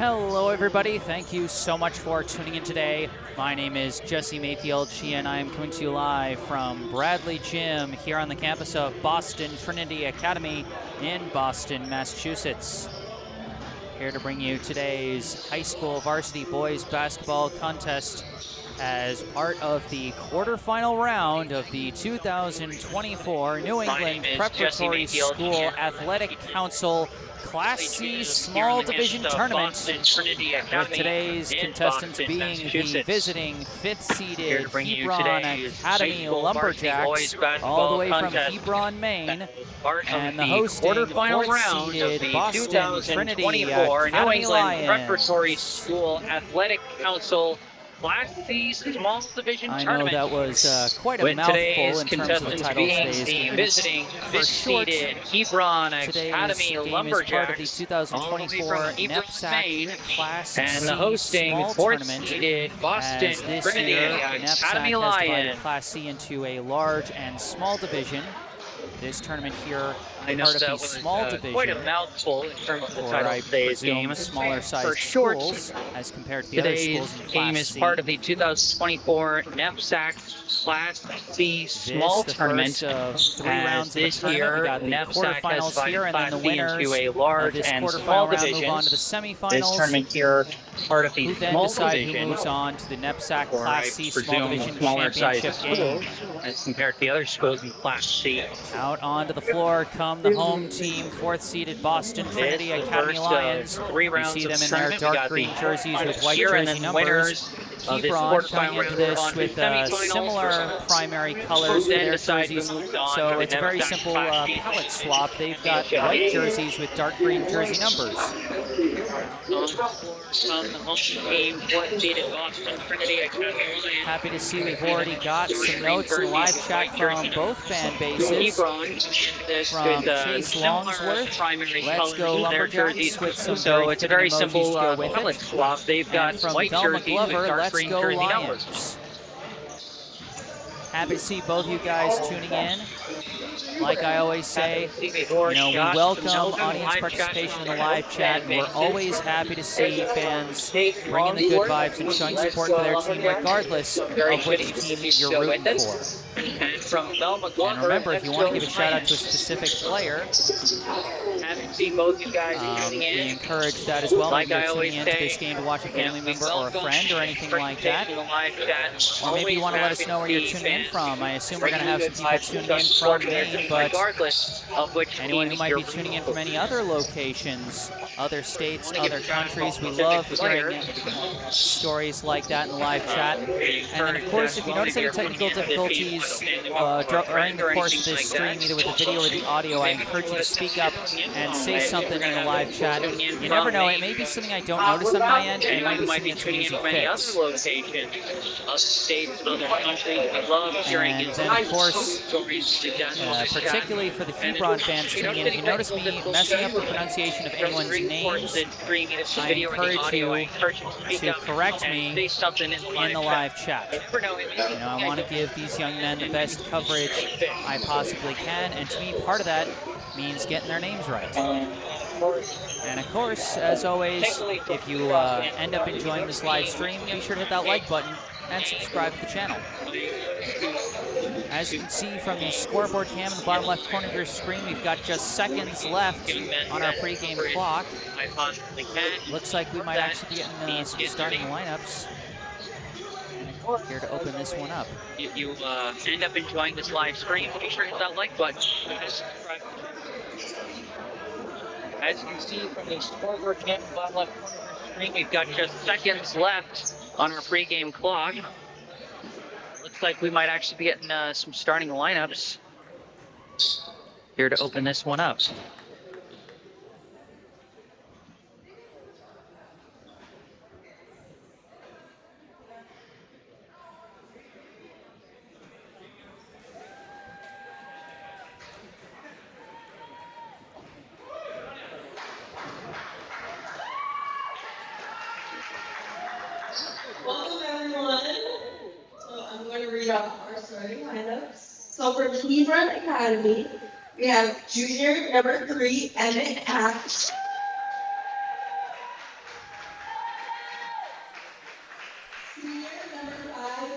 Hello everybody, thank you so much for tuning in today. My name is Jesse Mayfield-Sheehan. I am coming to you live from Bradley Gym here on the campus of Boston Trinity Academy in Boston, Massachusetts. Here to bring you today's high school varsity boys basketball contest as part of the quarterfinal round of the 2024 New England Preparatory School Athletic Council Class C Small Division Tournament, with today's contestants being the visiting 5th-seeded Hebron Academy Lumberjacks, all the way from Hebron, Maine, and the hosting 4th-seeded Boston Trinity Academy Lions. Preparatory School Athletic Council Class C Small Division I Tournament. know that was quite a with mouthful today's in terms of the title being of today's the game. visiting 5th-seeded Hebron Academy Lumberjacks, Lumberjacks, all the way from Hebron, Maine, Class and the hosting 4th-seeded Boston Trinity Academy Lions. Class C into a large and small division. This tournament here, part of the small division, quite a mouthful in terms of the title of today's game. Smaller sized schools as compared to the other schools in Class C. Today's game is part of the 2024 NEPSAC Class C Small Tournament. Of 3 rounds this of the year, we got the quarterfinals here, and then the winners into a large of this and quarterfinal small round division. move on to the semifinals. This tournament here, part of the who then small decide division. Who moves on to the NEPSAC Or Class I C presume Small Division smaller Championship sized game. as compared to the other schools in Class C. Out onto the floor come the home team, 4th-seeded Boston Trinity Academy Lions. 3 rounds you see of them in their dark green jerseys with white jersey numbers. Hebron coming into this with similar primary colors for their jerseys, so it's a very simple palette swap. They've got white jerseys with dark green jersey numbers. Happy to see we've already got some notes in the live chat from both fan bases. From Chase Longsworth, let's go Lumberjacks with some so it's a very simple palette swap. They've got from white Velma jerseys Glover, with dark let's green go jersey Lions. numbers. Happy to see both you guys tuning in. Like I always say, we welcome audience participation in the live chat. We're always happy to see fans bringing the good vibes and showing support for their team, regardless of which team you're rooting for. And remember, if you want to give a shout out to a specific player, we encourage that as well. Maybe you're tuning into this game to watch a family member or a friend or anything like that. Or maybe you want to let us know where you're tuning in from. I assume we're going to have some people tuning in from Maine, but anyone who might be tuning in from any other locations, other states, other countries, we love hearing stories like that in the live chat. And then, of course, if you notice any technical difficulties during the course of this stream, either with the video or the audio, I encourage you to speak up and say something in the live chat. You never know, it may be something I don't notice on my end, and it might be something that's an easy fix. And then, of course, particularly for the Hebron fans tuning in, if you notice me messing up the pronunciation of anyone's names, I encourage you to correct me in the live chat. I want to give these young men the best coverage I possibly can, and to me, part of that means getting their names right. And of course, as always, if you end up enjoying this live stream, be sure to hit that like button and subscribe to the channel. As you can see from the scoreboard cam in the bottom left corner of your screen, we've got just seconds left on our pregame clock. Looks like we might actually be getting some starting lineups. Here to open this one up. If you end up enjoying this live stream, be sure to hit that like button. As you can see from the scoreboard cam in the bottom left corner of your screen, we've got just seconds left on our pregame clock. Looks like we might actually be getting some starting lineups. Here to open this one up. Welcome everyone. So I'm going to read off our starting lineups. So for Hebron Academy, we have junior number 3, Emmett Ash.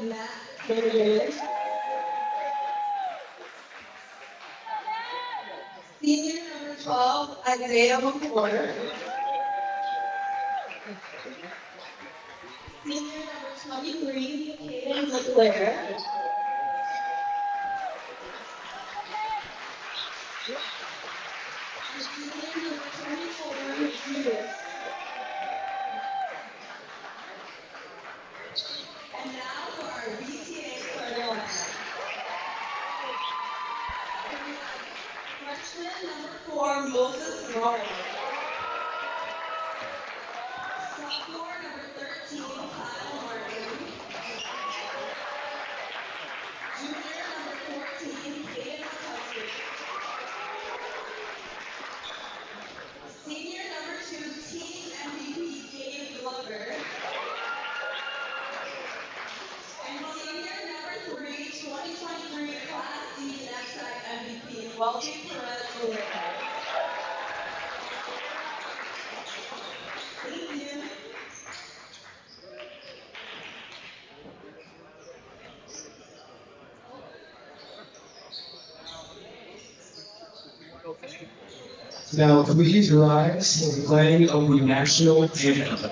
Matt Berger. Senior number 12, Isaiah McCord. Senior number 23, Caden LeClaire. Senior number 24, Judith. And now for our BTA starting lineup. Freshman number 4, Moses Norris. Sophomore number 13, Kyle Martin. Junior number 14, Caden McCusker. Senior number 2, team MVP, Gabe Glover. And senior number 3, 2023 Class D NEPSAC MVP, Wealthy Perez. Thank you. Now, please rise for the playing of the national anthem.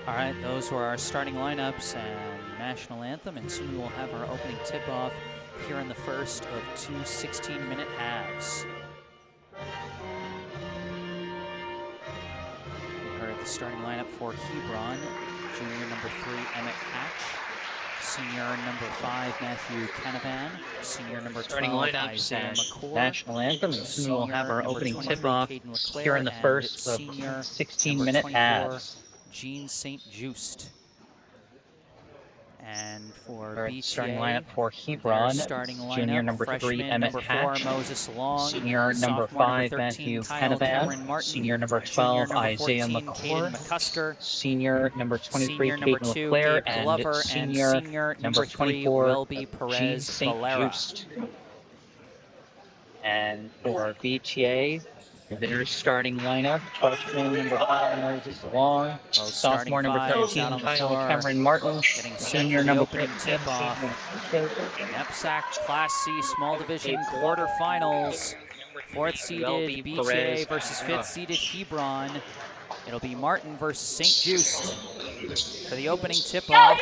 All right, those were our starting lineups and national anthem, and soon we will have our opening tip-off here in the first of two 16-minute halves. We heard the starting lineup for Hebron: junior number 3, Emmett Hatch; senior number 5, Matthew Canavan; senior number 12, Isaiah McCord; national anthem, and soon we'll have our opening tip-off here in the first of 16-minute halves. Jean St. Just. And for BTA, starting lineup for Hebron, starting lineup, junior number 3, Emmett Hatch; 4, Moses Long; senior number 5, 13, Matthew Kyle Canavan; Martin; senior number 12, number Isaiah 14, McCord; McCusker; senior number 23, senior number Caden 2, LeClaire; Gabe Glover; and senior number 3, 24, Welby Jean Perez St. Valera. Just. And for BTA, their starting lineup: freshman number 5, Moses Long; sophomore number 13, Kyle Cameron Martin; senior number 15, tip-off. NEPSAC Class C Small Division Quarterfinals. 4th seeded BTA versus 5th seeded Hebron. It'll be Martin versus St. Just for the opening tip-off.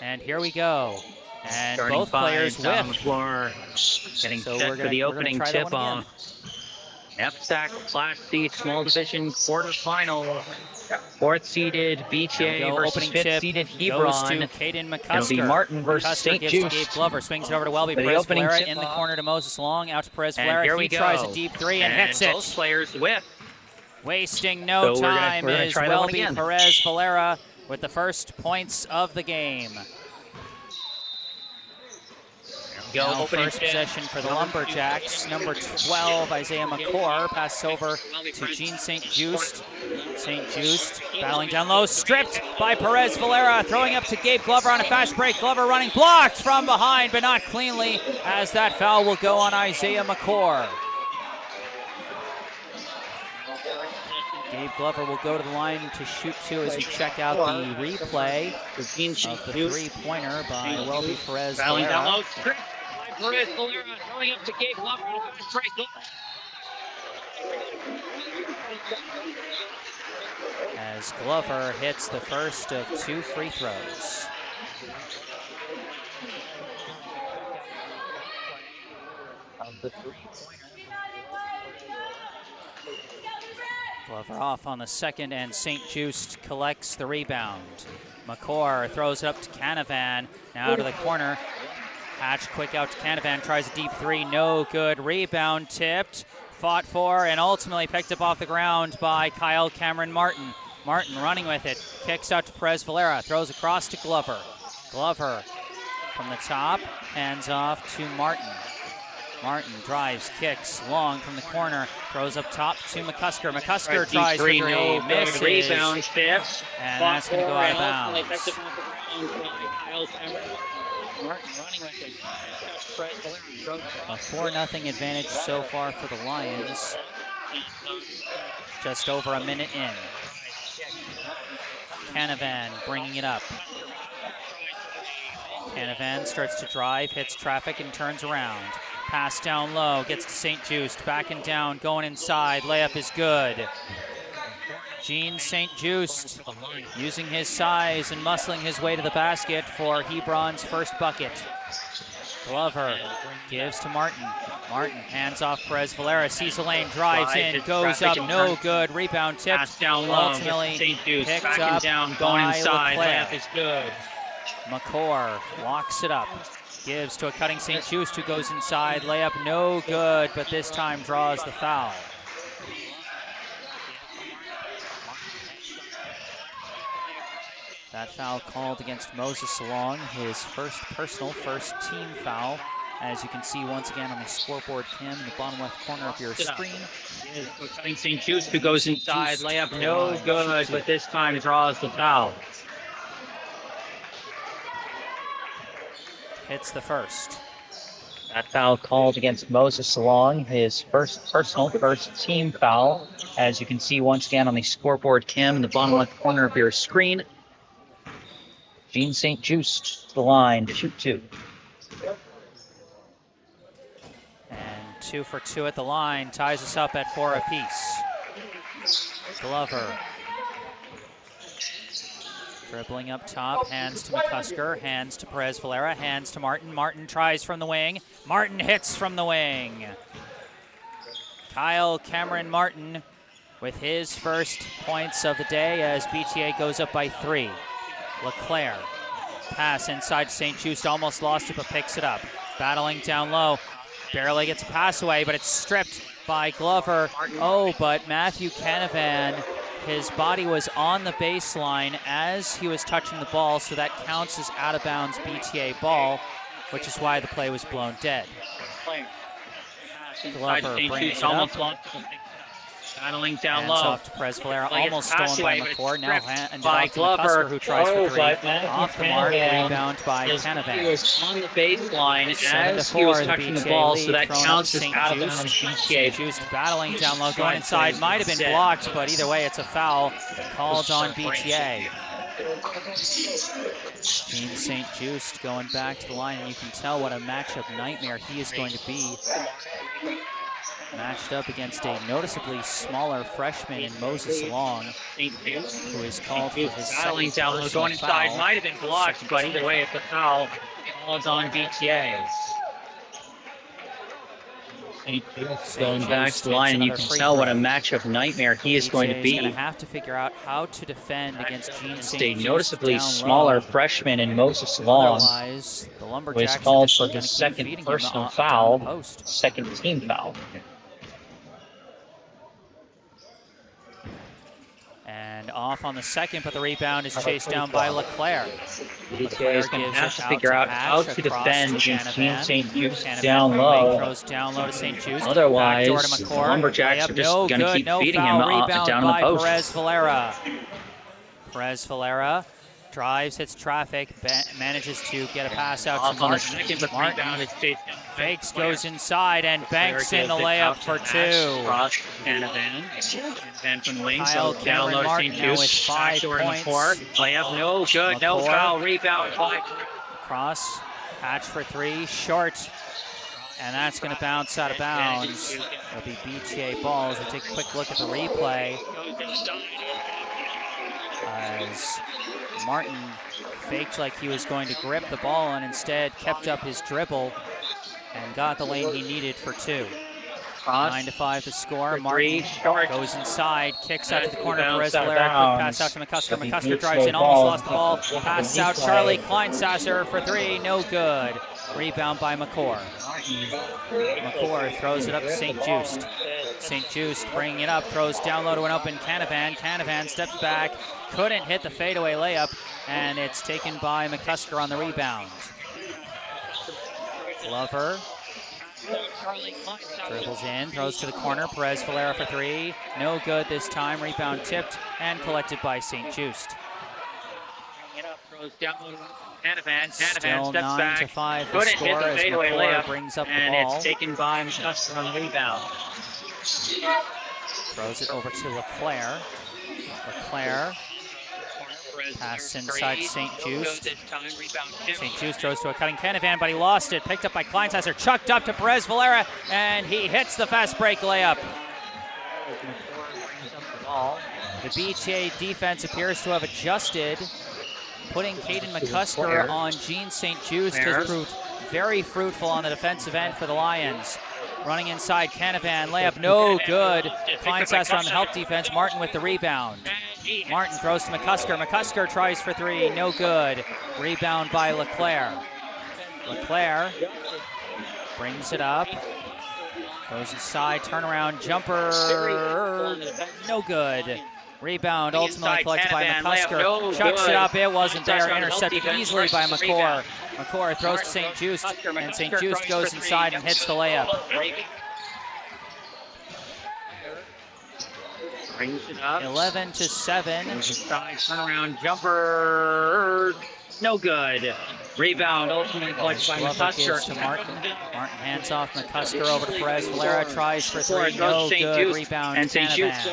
And here we go. And starting both players down on the whiffed. floor, getting So set for the opening tip-off. NEPSAC Class C Small Division Quarterfinal. 4th seeded BTA versus 5th seeded Hebron. Goes to Caden McCusker. It'll be Martin versus St. Gives to Just. Gabe Glover, swings it over to Welby. Perez Valera in the corner to Moses Long. Out to Perez Valera. Here he we tries go. a deep 3 and hits it. Both players whiff. Wasting no time we're gonna is try that one Welby again. Perez Valera with the first points of the game. Now first possession for the Lumberjacks. Number 12, Isaiah McCord, passes over to Jean St. Just. St. Just battling down low, stripped by Perez Valera, throwing up to Gabe Glover on a fast break. Glover running, blocked from behind, but not cleanly, as that foul will go on Isaiah McCord. Gabe Glover will go to the line to shoot two as we check out the replay of the three-pointer by Welby Perez Valera. Perez Valera going up to Gabe Glover. As Glover hits the first of 2 free throws. Glover off on the second, and St. Just collects the rebound. McCord throws it up to Canavan, now to the corner. Hatch quick out to Canavan, tries a deep 3, no good. Rebound tipped, fought for, and ultimately picked up off the ground by Kyle Cameron Martin. Martin running with it, kicks out to Perez Valera, throws across to Glover. Glover from the top, hands off to Martin. Martin drives, kicks long from the corner, throws up top to McCusker. McCusker tries for 3, misses. Rebound tips. And that's going to go out of bounds. A 4-0 advantage so far for the Lions. Just over a minute in. Canavan bringing it up. Canavan starts to drive, hits traffic, and turns around. Pass down low, gets to St. Just, backing down, going inside, layup is good. Gene St. Just using his size and muscling his way to the basket for Hebron's first bucket. Glover gives to Martin. Martin hands off Perez Valera, sees the lane, drives in, goes up, no good. Rebound tipped, ultimately picked up going by inside, Leclerc. layup is good. McCord walks it up, gives to a cutting St. Just who goes inside, layup no good, but this time draws the foul. That foul called against Moses Long, his first personal, first team foul. As you can see once again on the scoreboard cam in the bottom left corner of your screen. Cutting St. Just who goes inside, layup no good, but this time draws the foul. Hits the first. That foul called against Moses Long, his first personal, first team foul. As you can see once again on the scoreboard cam in the bottom left corner of your screen. Gene St. Just to the line to shoot 2. And 2 for 2 at the line, ties us up at 4 apiece. Glover dribbling up top, hands to McCusker, hands to Perez Valera, hands to Martin. Martin tries from the wing. Martin hits from the wing. Kyle Cameron Martin with his first points of the day as BTA goes up by 3. Leclerc, pass inside to St. Just, almost lost it but picks it up. Battling down low, barely gets a pass away, but it's stripped by Glover. Oh, but Matthew Canavan, his body was on the baseline as he was touching the ball, so that counts as out of bounds BTA ball, which is why the play was blown dead. Glover brings it up. Battling down hands low. Off to Perez Valera, almost stolen by McCord. Now handed by off to Glover, McCusker, who tries for 3. Off the mark, Canavan. rebound by Canavan. He was on the baseline as he 7-4, was touching the ball, so that thrown counts up as St. out of Just. bounds St. BTA. Just battling down low, going inside. Might have been blocked, but either way, it's a foul called on BTA. Gene St. Just going back to the line, and you can tell what a matchup nightmare he is going to be. Matched up against a noticeably smaller freshman in Moses Long, who is called for his battling second down low, personal going inside, foul. might have been blocked, but either way, it's a foul. Called on BTA. Going back to the line, and you can tell what a matchup nightmare he is going to be. He's going to have to figure out how to defend against Gene St. A Just noticeably down smaller low. freshman in Moses Long Otherwise, the was Lumberjacks called are just for gonna his keep second feeding him personal down the foul, post. second team foul. And off on the second, but the rebound is chased down by Leclerc. BTA is going to have to figure out how to defend against Gene St. Just Canavan down low. throws down low to St. Just. Otherwise, Backdoor to the McCord. Lumberjacks are just No going to good, keep no feeding foul. him Rebound down the by post. Perez Valera. Perez Valera drives, hits traffic, manages to get a pass out Off to on the Martin. second, but Martin rebound is chased down. fakes, goes inside, and banks in the layup for 2. Canavan from the wing, Kyle so down Cameron low Martin St. now with Just. 5 Backdoor in the points. 4. Layup, no good, no McCord. foul. Rebound by Cross, Hatch for 3, short, And that's going to bounce out of bounds. It'll be BTA balls. We'll take a quick look at the replay as Martin faked like he was going to grip the ball and instead kept up his dribble and got the lane he needed for 2. 9-5 the score. Martin goes inside, kicks out to the corner. Perez Valera, quick pass out to McCusker. McCusker drives in, almost lost the ball. Passes out Charlie Kleinsasser for 3, no good. Rebound by McCord. McCord throws it up to St. Just. St. Just bringing it up, throws down low to an open Canavan. Canavan steps back, couldn't hit the fadeaway layup, and it's taken by McCusker on the rebound. Glover dribbles in, throws to the corner. Perez Valera for 3. No good this time. Rebound tipped and collected by St. Just. Throws down Canavan. Still Steps 9-5 the Couldn't score hit the as fadeaway McCord layup, brings up the and ball. it's taken by McCusker on the rebound. Throws it over to LeClaire. LeClaire pass inside St. Just. St. Just throws to a cutting Canavan, but he lost it. Picked up by Kleinsasser, chucked up to Perez Valera, and he hits the fast break layup. The BTA defense appears to have adjusted. Putting Caden McCusker on Gene St. Just has proved very fruitful on the defensive end for the Lions. Running inside, Canavan, layup no good. Kleinsasser on the help defense, Martin with the rebound. Martin throws to McCusker. McCusker tries for 3, no good. Rebound by LeClaire. LeClaire brings it up. Goes inside, turnaround, jumper, no good. Rebound ultimately collected by McCusker. Chucks it up, it wasn't there. Intercepted easily by McCord. McCord throws to St. Just, and St. Just goes inside and hits the layup. Brings it up. 11-7. Turnaround jumper. No good. Rebound ultimately collected by McCusker. To Martin. Martin hands off McCusker over to Perez Valera. Tries for 3. No good. Rebound. And St. Just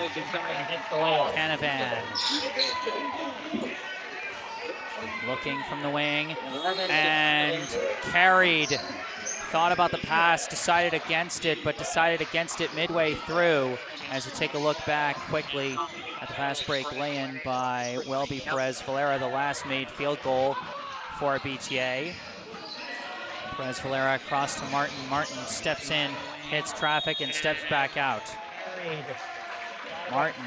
Canavan. Looking from the wing and carried. Thought about the pass, decided against it, but decided against it midway through. As we take a look back quickly at the fast break lay-in by Welby Perez Valera, the last made field goal for BTA. Perez Valera across to Martin. Martin steps in, hits traffic, and steps back out. Martin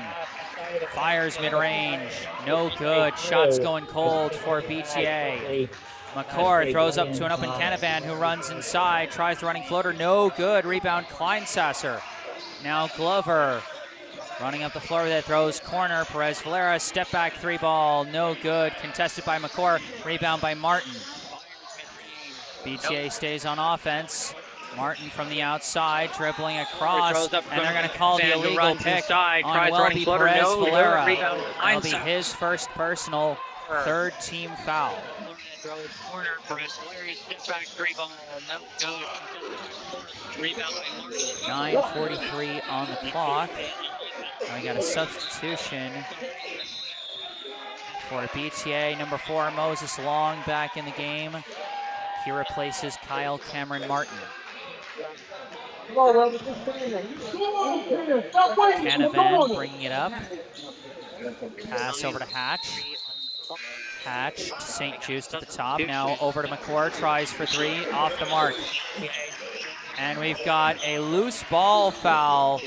fires mid-range, no good. Shots going cold for BTA. McCord throws up to an open Canavan who runs inside, tries the running floater, no good. Rebound Kleinsasser. Now Glover running up the floor with it, throws corner. Perez Valera, step back 3 ball, no good. Contested by McCord, rebound by Martin. BTA stays on offense. Martin from the outside, dribbling across, and they're going to call the illegal pick on Welby Perez Valera. That'll be his first personal, 3rd team foul. Throws corner, Perez Valera, step back 3 ball, no good. Rebound by Martin. 9:43 on the clock. And we got a substitution for BTA. Number 4, Moses Long back in the game. He replaces Kyle Cameron Martin. Canavan bringing it up. Pass over to Hatch. Hatch to St. Just at the top. Now over to McCord. Tries for 3. Off the mark. And we've got a loose ball foul.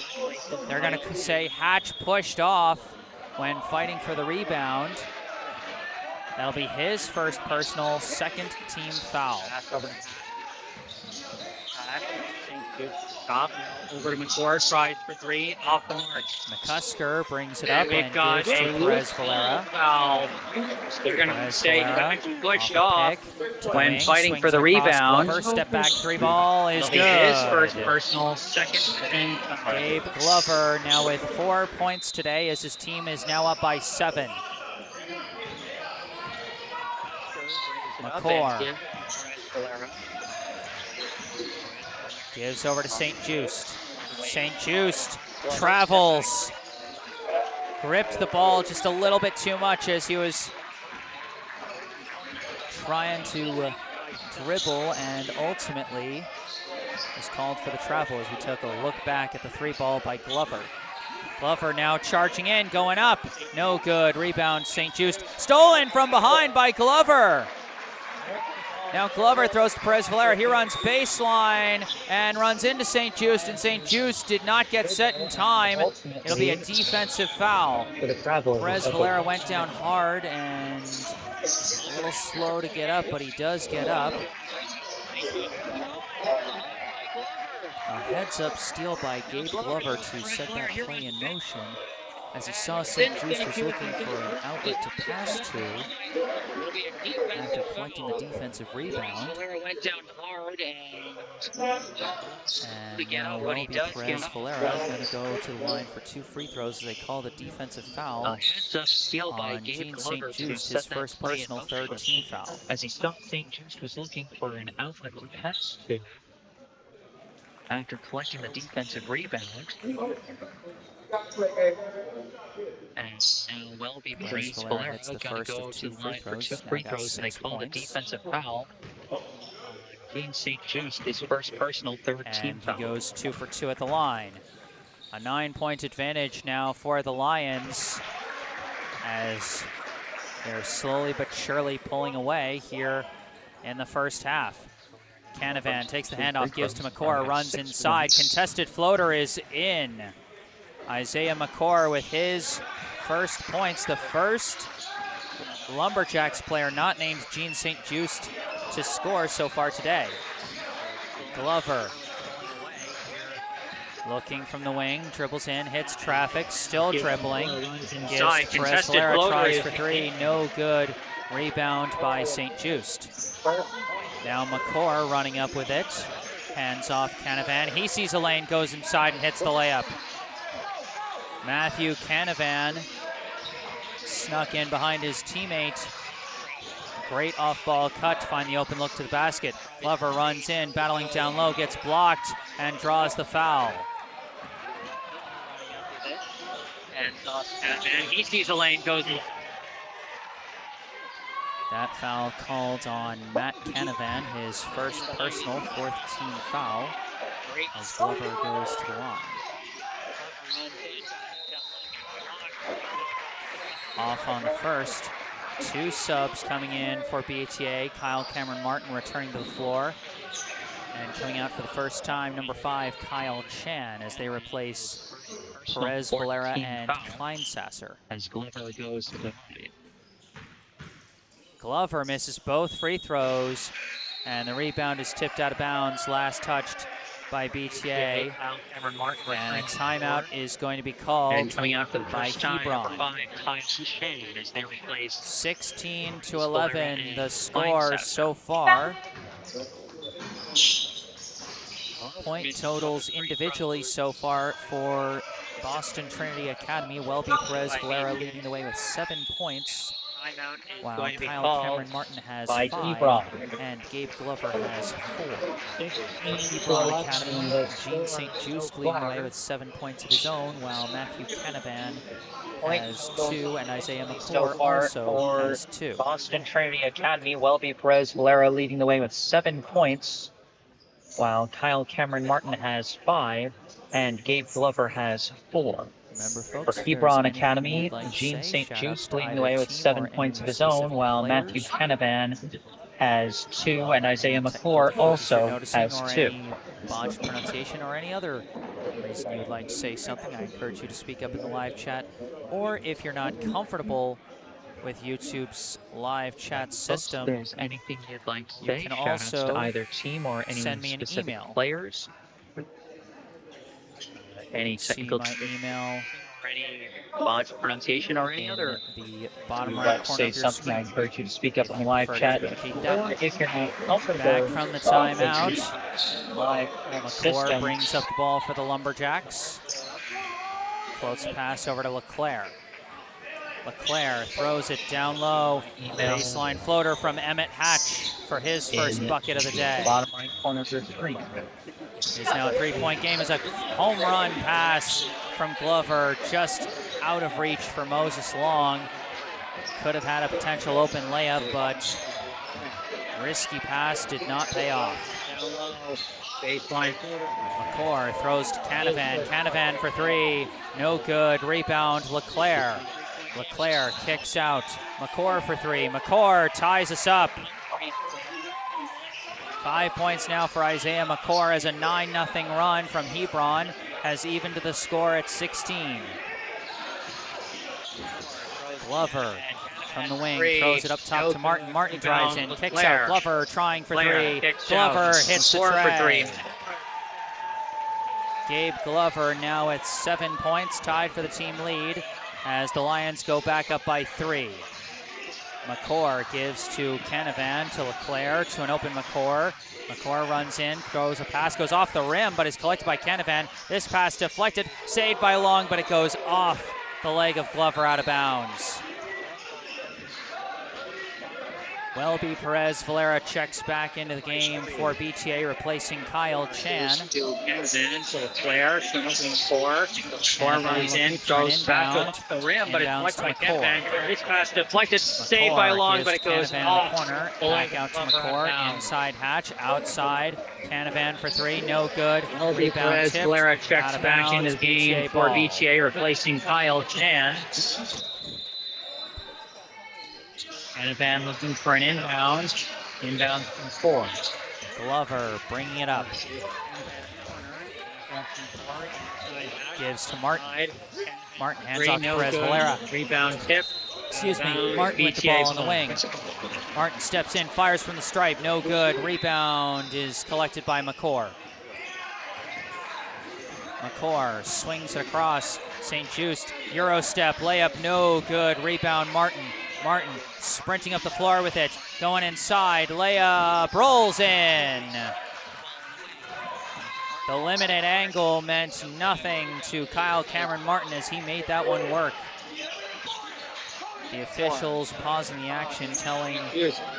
They're going to say Hatch pushed off when fighting for the rebound. That'll be his first personal, 2nd team foul. Stop. Over to McCord, tries for 3, off the mark. McCusker brings it up We've and got gives to Perez Valera. Foul. They're going to Perez say Valera pushed off off the pick to the when wing, fighting swings for the it across rebound. Glover, step back 3 ball is It'll be good. his first personal, 2nd team foul. Gabe Glover now with 4 points today as his team is now up by 7. McCord gives over to St. Just. St. Just travels. Gripped the ball just a little bit too much as he was trying to dribble and ultimately was called for the travel as we took a look back at the 3 ball by Glover. Glover now charging in, going up. No good. Rebound, St. Just. Stolen from behind by Glover. Now Glover throws to Perez Valera. He runs baseline and runs into St. Just, and St. Just did not get set in time. It'll be a defensive foul. Perez Valera went down hard and a little slow to get up, but he does get up. A heads-up steal by Gabe Glover to set that play in motion as he saw St. Just was looking for an outlet to pass to after collecting the defensive rebound. Went down hard and now Perez Valera going to go to the line for 2 free throws as they call the defensive foul on Gene St. Just, his first personal, 3rd team foul. As he stopped, St. Just was looking for an outlet to pass to after collecting the defensive rebound. And now Welby Perez Valera going to go to the line for 2 free throws, and they call the defensive foul. Gene St. Just, his first personal, 3rd team foul. And he goes 2 for 2 at the line. A 9-point advantage now for the Lions as they're slowly but surely pulling away here in the first half. Canavan takes the handoff, gives to McCord, runs inside. Contested floater is in. Isaiah McCord with his first points, the first Lumberjacks player not named Gene St. Just to score so far today. Glover looking from the wing, dribbles in, hits traffic, still dribbling. Gives Perez Valera, tries for 3, no good. Rebound by St. Just. Now McCord running up with it. Hands off Canavan. He sees a lane, goes inside and hits the layup. Matthew Canavan snuck in behind his teammate. Great off-ball cut to find the open look to the basket. Glover runs in, battling down low, gets blocked, and draws the foul. And he sees a lane, goes in. That foul called on Matt Canavan, his first personal, 4th team foul, as Glover goes to the line. Off on the first. 2 subs coming in for BATA. Kyle Cameron Martin returning to the floor. And coming out for the first time, number 5, Kyle Chan, as they replace Perez Valera and Kleinsasser. As Glover goes to the line. Glover misses both free throws, and the rebound is tipped out of bounds. Last touched by BTA. And a timeout is going to be called by Hebron. 16-11 the score so far. Point totals individually so far for Boston Trinity Academy. Welby Perez Valera leading the way with 7 points, while Kyle Cameron Martin has 5 and Gabe Glover has 4. Hebron Academy, Gene St. Just leading the way with 7 points of his own, while Matthew Canavan has 2 and Isaiah McCord also has 2. Boston Trinity Academy, Welby Perez Valera leading the way with 7 points, while Kyle Cameron Martin has 5 and Gabe Glover has 4. Remember, folks, for Hebron Academy, Gene St. Just leading the way with 7 points of his own, while Matthew Canavan has 2 and Isaiah McCord also has 2. Botched pronunciation or any other reason you would like to say something, I encourage you to speak up in the live chat. Or if you're not comfortable with YouTube's live chat system, if there's anything you'd like to say, you can also to either team or any send me an specific email. Players. Any technical my email, or any botched pronunciation or any other. The bottom You'd right like to corner say of your something, screen. I encourage you to speak up on the live chat. Or if you're not comfortable, Back from the timeout, live McCord brings up the ball for the Lumberjacks. Floats pass over to LeClaire. LeClaire throws it down low. Baseline floater from Emmett Hatch for his first bucket of the day. Bottom right corner of your screen. It's now a 3-point game as a home run pass from Glover, just out of reach for Moses Long. Could have had a potential open layup, but risky pass did not pay off. Baseline. McCord throws to Canavan. Canavan for three. No good. Rebound, LeClaire. LeClaire kicks out. McCord for three. McCord ties us up. 5 points now for Isaiah McCord as a 9-0 run from Hebron has evened the score at 16. Glover from the wing throws it up top to Martin. Martin drives in, kicks out. Glover trying for three. Glover hits the tray. Gabe Glover now at 7 points, tied for the team lead as the Lions go back up by 3. McCord gives to Canavan, to LeClaire, to an open McCord. McCord runs in, throws a pass, goes off the rim, but is collected by Canavan. This pass deflected, saved by Long, but it goes off the leg of Glover out of bounds. Welby Perez Valera checks back into the game for BTA, replacing Kyle Chan. LeClaire, four runs in, throws back off the rim, but it's blocked by Canavan. This pass deflected, saved by Long, but it goes off the corner. Back out to McCord, inside Hatch, outside. Canavan for three, no good. Welby Perez Valera checks back into the game for BTA, replacing Kyle Chan. Canavan looking for an inbound. Inbound from 4. Glover bringing it up. Gives to Martin. Martin hands off to Perez Valera. Rebound tip. Excuse me, Martin with the ball on the wing. Martin steps in, fires from the stripe, no good. Rebound is collected by McCord. McCord swings it across. St. Just, Euro step, layup, no good. Rebound, Martin. Martin sprinting up the floor with it, going inside, layup, rolls in. The limited angle meant nothing to Kyle Cameron Martin as he made that one work. The officials pausing the action, telling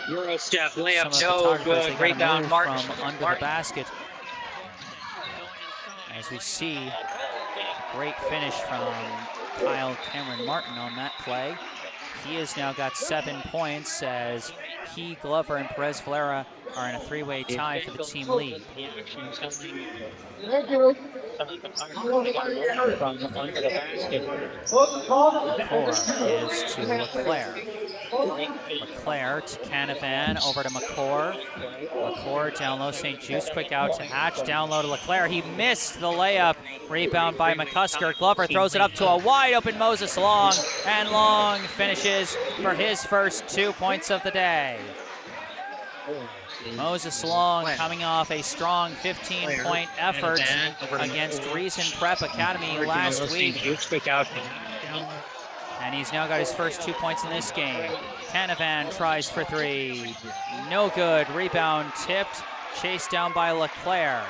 Euro step, layup, some of the photographers they gotta move Martin from under the basket. As we see, great finish from Kyle Cameron Martin on that play. He has now got 7 points as he, Glover, and Perez Valera are in a three-way tie for the team lead. McCord gives to LeClaire. LeClaire to Canavan, over to McCord. McCord down low, St. Just, quick out to Hatch, down low to LeClaire. He missed the layup, rebound by McCusker. Glover throws it up to a wide open Moses Long, and Long finishes for his first 2 points of the day. Moses Long coming off a strong 15-point effort against Reason Prep Academy last week. And he's now got his first 2 points in this game. Canavan tries for three. No good. Rebound tipped. Chased down by LeClaire.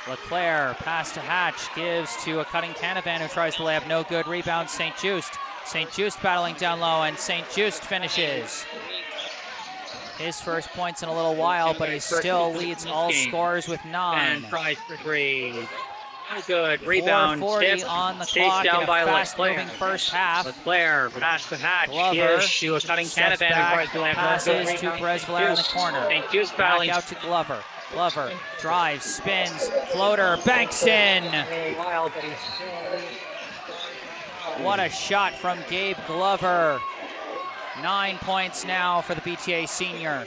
LeClaire pass to Hatch. Gives to a cutting Canavan who tries to lay up. No good. Rebound St. Just. St. Just battling down low, and St. Just finishes. His first points in a little while, but he still leads all scorers with 9. And tries for three. Good. Rebound. 4:40 on the clock in a fast-moving first half. LeClaire pass to Hatch. Glover Gives to a cutting Canavan. passes to Perez Valera in the corner. St. Just Back battling. out to Glover. Glover drives, spins, floater, banks in. What a shot from Gabe Glover. 9 points now for the BTA senior.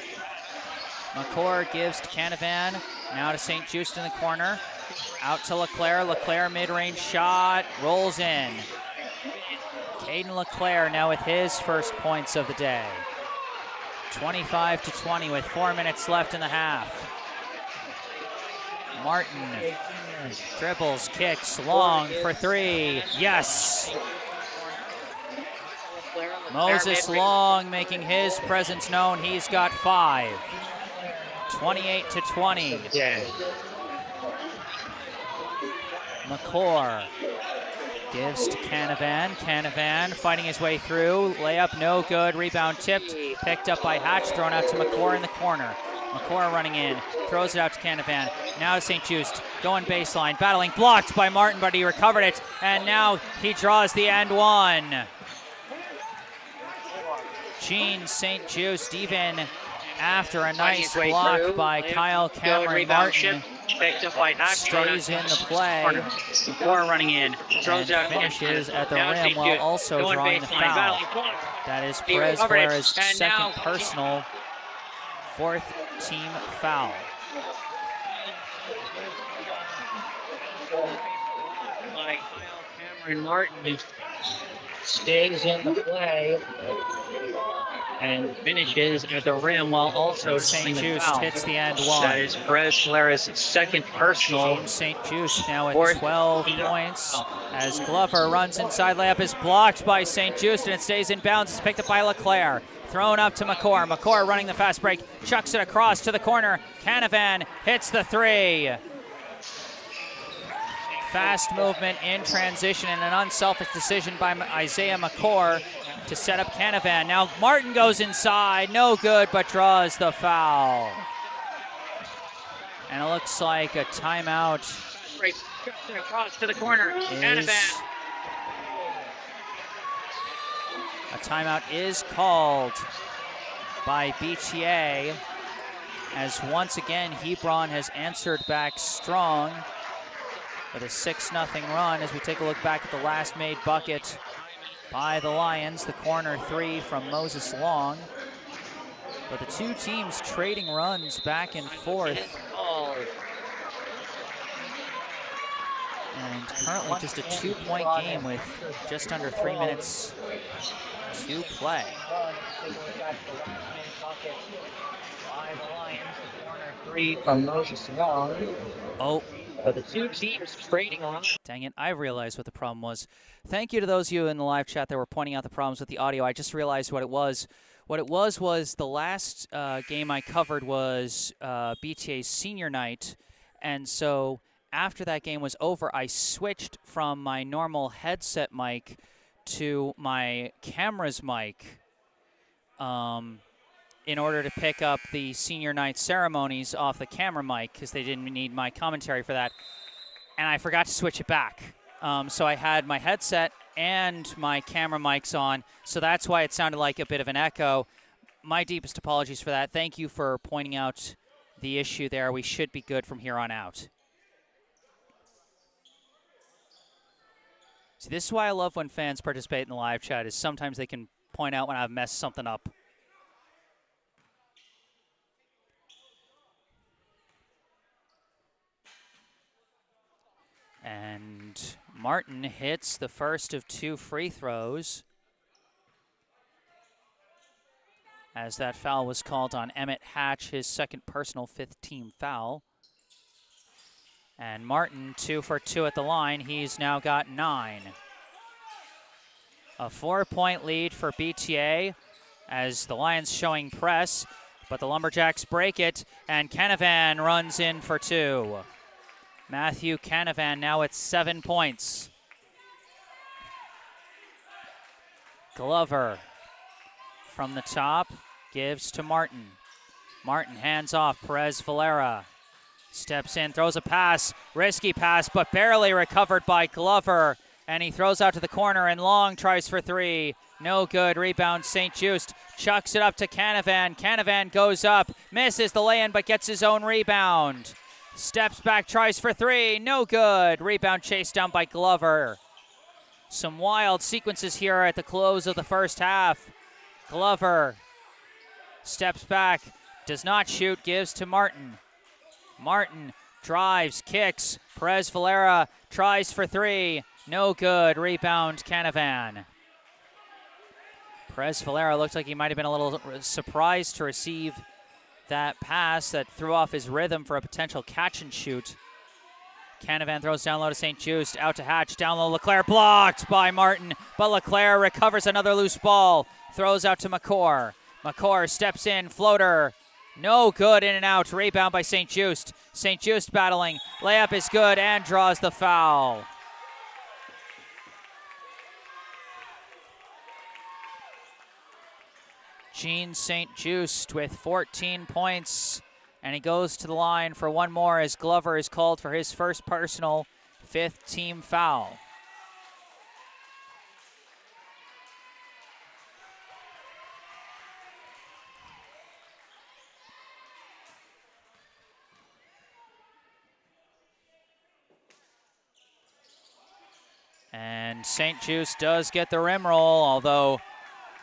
McCord gives to Canavan. Now to St. Just in the corner. Out to LeClaire. LeClaire mid-range shot. Rolls in. Caden LeClaire now with his first points of the day. 25-20 with 4 minutes left in the half. Martin dribbles, kicks, Long for three. Yes! Moses Long making his presence known. He's got 5. 28-20. Yeah. McCord gives to Canavan. Canavan fighting his way through. Layup no good. Rebound tipped. Picked up by Hatch. Thrown out to McCord in the corner. McCord running in. Throws it out to Canavan. Now to St. Just. Going baseline. Battling. Blocked by Martin, but he recovered it. And now he draws the and one. Gene St. Just even after a nice block by Kyle Cameron Martin. Picked up by Hatch. Stays in the play. Four running in. Throws And out. finishes at the Now rim St. while Jude also going drawing the baseline. foul. Battle. That is He Perez recovered it, Valera's and second now- personal, fourth team foul. By Kyle Cameron Martin stays in the play and finishes at the rim while also St. drawing the Just foul. hits the end That one. is Perez Valera's second personal. James St. Just now at Fourth 12 team points foul. as Glover runs inside. Layup is blocked by St. Just and it stays in bounds. It's picked up by LeClaire. Thrown up to McCord. McCord running the fast break. Chucks it across to the corner. Canavan hits the three. Fast movement in transition and an unselfish decision by Isaiah McCord to set up Canavan. Now Martin goes inside. No good, but draws the foul. And it looks like a timeout Break. Chucks it across to the corner. is Canavan. a timeout is called by BTA as once again Hebron has answered back strong with a 6-0 run as we take a look back at the last made bucket by the Lions, the corner three from Moses Long. But the two teams trading runs back and forth. And currently just a 2-point game with just under 3 minutes to play. Three from Moses Long. Oh, But the two teams trading on. dang it, I realized what the problem was. Thank you to those of you in the live chat that were pointing out the problems with the audio. I just realized what it was. What it was the last game I covered was BTA's senior night. And so after that game was over, I switched from my normal headset mic to my camera's mic in order to pick up the senior night ceremonies off the camera mic because they didn't need my commentary for that. And I forgot to switch it back. So I had my headset and my camera mics on, so that's why it sounded like a bit of an echo. My deepest apologies for that. Thank you for pointing out the issue there. We should be good from here on out. See, this is why I love when fans participate in the live chat, is sometimes they can point out when I've messed something up. And Martin hits the first of two free throws as that foul was called on Emmett Hatch, his second personal fifth team foul. And Martin 2 for 2 at the line. He's now got 9. A 4-point lead for BTA as the Lions showing press, but the Lumberjacks break it, and Canavan runs in for 2. Matthew Canavan now at 7 points. Glover from the top gives to Martin. Martin hands off. Perez Valera steps in, throws a pass, risky pass, but barely recovered by Glover. And he throws out to the corner, and Long tries for 3. No good. Rebound, St. Just chucks it up to Canavan. Canavan goes up, misses the lay-in, but gets his own rebound. Steps back, tries for 3. No good. Rebound chased down by Glover. Some wild sequences here at the close of the first half. Glover steps back, does not shoot, gives to Martin. Martin drives, kicks. Perez Valera tries for 3. No good. Rebound, Canavan. Perez Valera looked like he might have been a little surprised to receive that pass that threw off his rhythm for a potential catch and shoot. Canavan throws down low to St. Just, out to Hatch, down low, LeClaire blocked by Martin, but LeClaire recovers another loose ball, throws out to McCord. McCord steps in, floater, no good, in and out, rebound by St. Just. St. Just battling, layup is good and draws the foul. Gene St. Just with 14 points, and he goes to the line for one more as Glover is called for his first personal fifth team foul. And St. Just does get the rim roll, although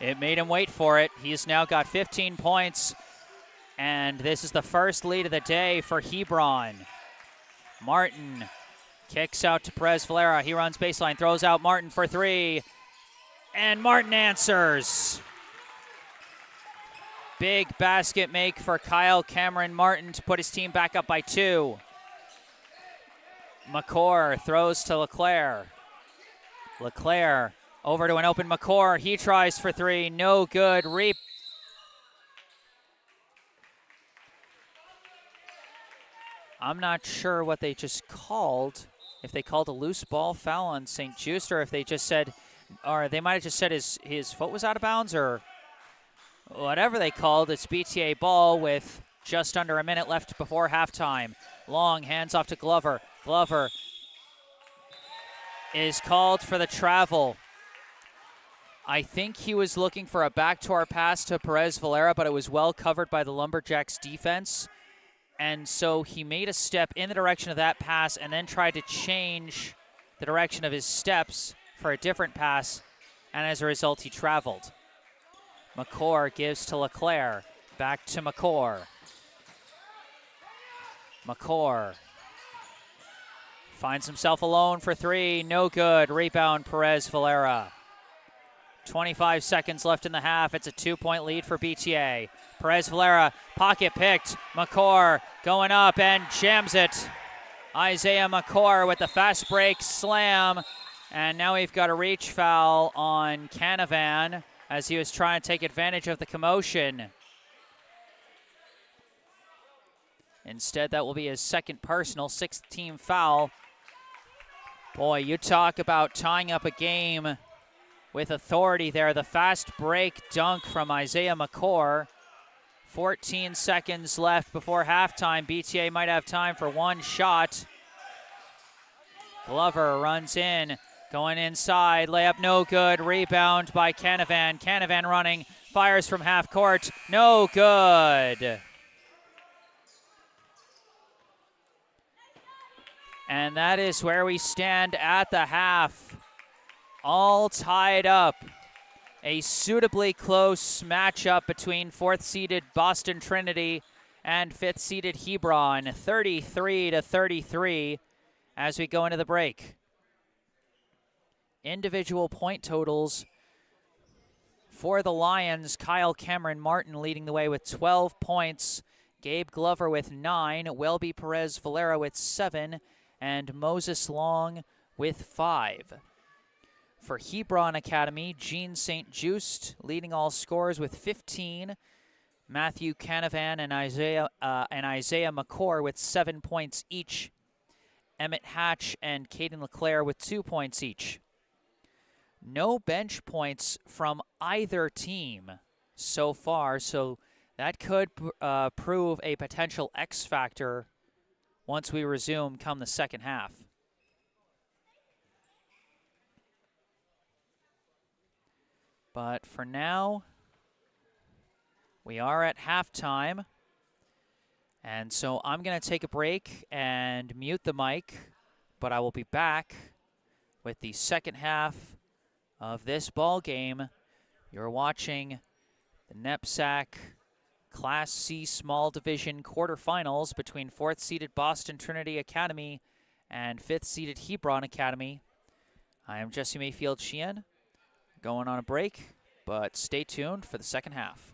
it made him wait for it. He's now got 15 points, and this is the first lead of the day for Hebron. Martin kicks out to Perez Valera. He runs baseline, throws out Martin for three, and Martin answers. Big basket make for Kyle Cameron Martin to put his team back up by 2. McCord throws to LeClaire. LeClaire over to an open McCord. He tries for three, no good. I'm not sure what they just called. If they called a loose ball foul on St. Just, or if they just said, or they might have just said his foot was out of bounds, or whatever they called. It's BTA ball with just under a minute left before halftime. Long hands off to Glover. Glover is called for the travel. I think he was looking for a backdoor pass to Perez Valera, but it was well covered by the Lumberjacks defense. And so he made a step in the direction of that pass and then tried to change the direction of his steps for a different pass, and as a result, he traveled. McCord gives to LeClaire. Back to McCord. McCord finds himself alone for three. No good. Rebound, Perez Valera. 25 seconds left in the half. It's a 2-point lead for BTA. Perez Valera, pocket picked. McCord going up and jams it. Isaiah McCord with the fast break slam. And now we've got a reach foul on Canavan as he was trying to take advantage of the commotion. Instead, that will be his second personal, 6th-team foul. Boy, you talk about tying up a game with authority there. The fast break dunk from Isaiah McCord. 14 seconds left before halftime. BTA might have time for one shot. Glover runs in, going inside. Layup no good. Rebound by Canavan. Canavan running. Fires from half court. No good. And that is where we stand at the half. All tied up. A suitably close matchup between 4th-seeded Boston Trinity and 5th-seeded Hebron, 33-33 as we go into the break. Individual point totals for the Lions. Kyle Cameron Martin leading the way with 12 points. Gabe Glover with 9. Welby Perez Valera with 7. And Moses Long with 5. For Hebron Academy, Gene St. Just leading all scorers with 15. Matthew Canavan and Isaiah McCord with 7 points each. Emmett Hatch and Caden LeClaire with 2 points each. No bench points from either team so far, so that could prove a potential X factor once we resume come the second half. But for now, we are at halftime. And so I'm going to take a break and mute the mic, but I will be back with the second half of this ball game. You're watching the NEPSAC Class C Small Division quarterfinals between 4th-seeded Boston Trinity Academy and 5th-seeded Hebron Academy. I am Jesse Mayfield-Sheehan, going on a break, but stay tuned for the second half.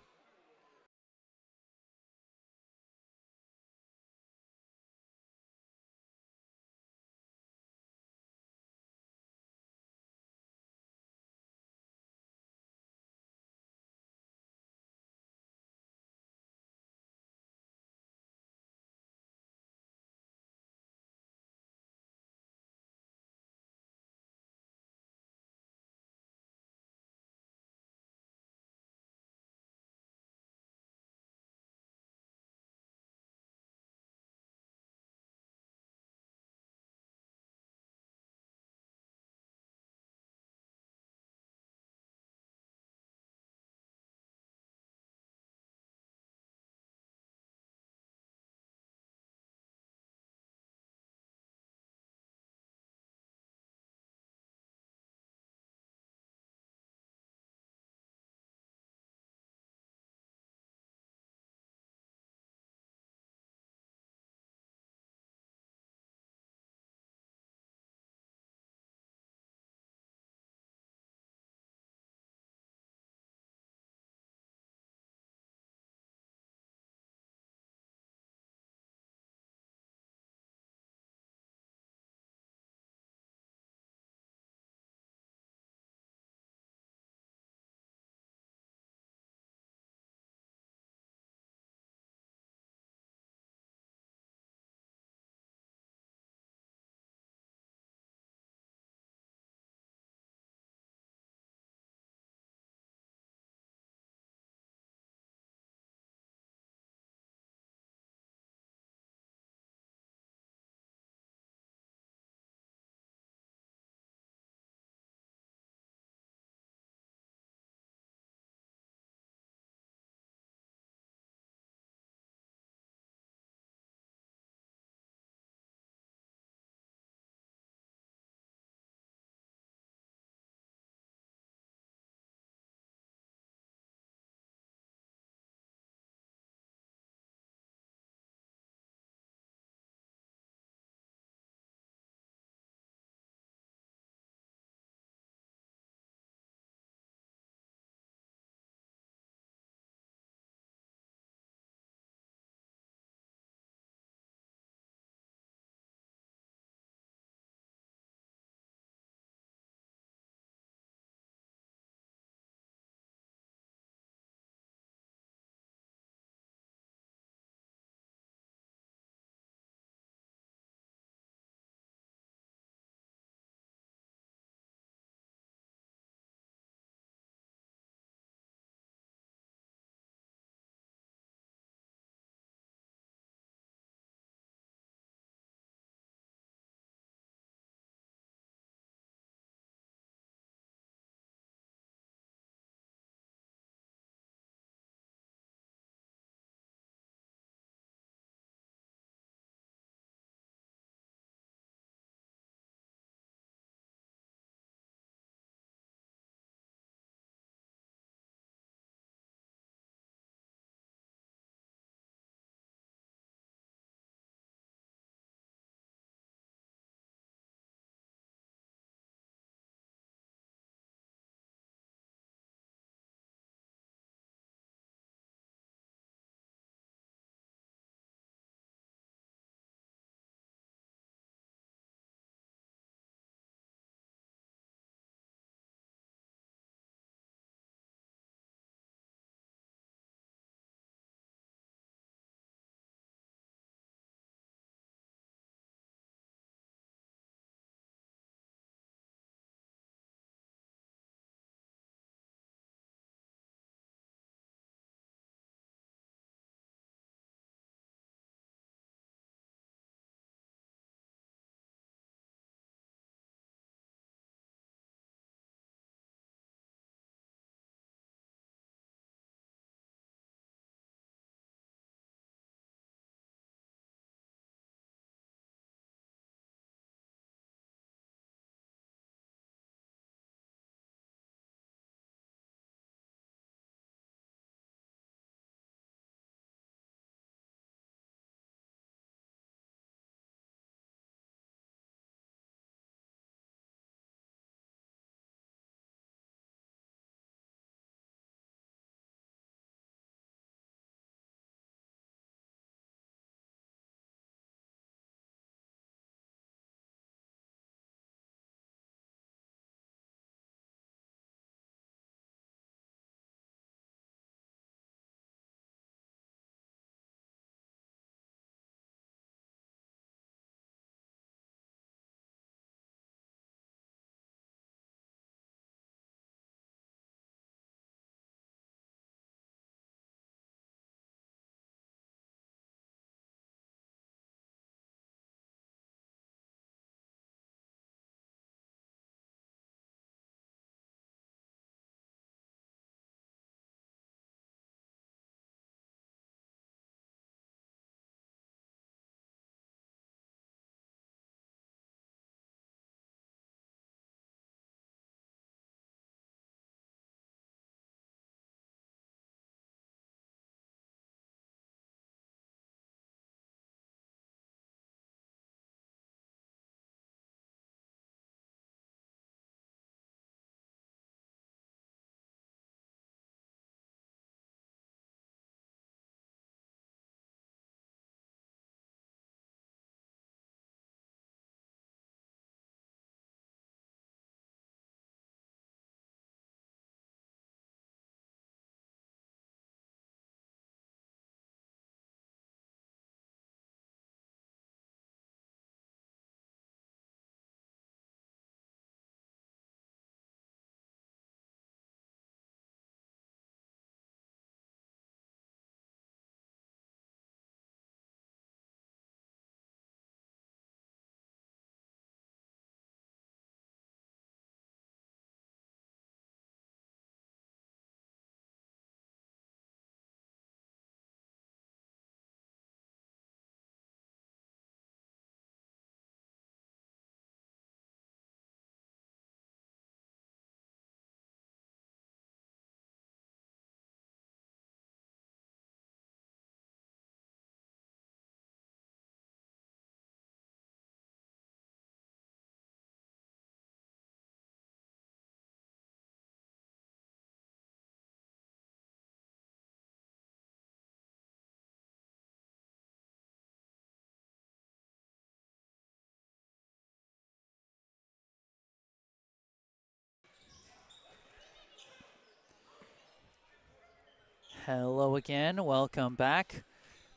Hello again, welcome back.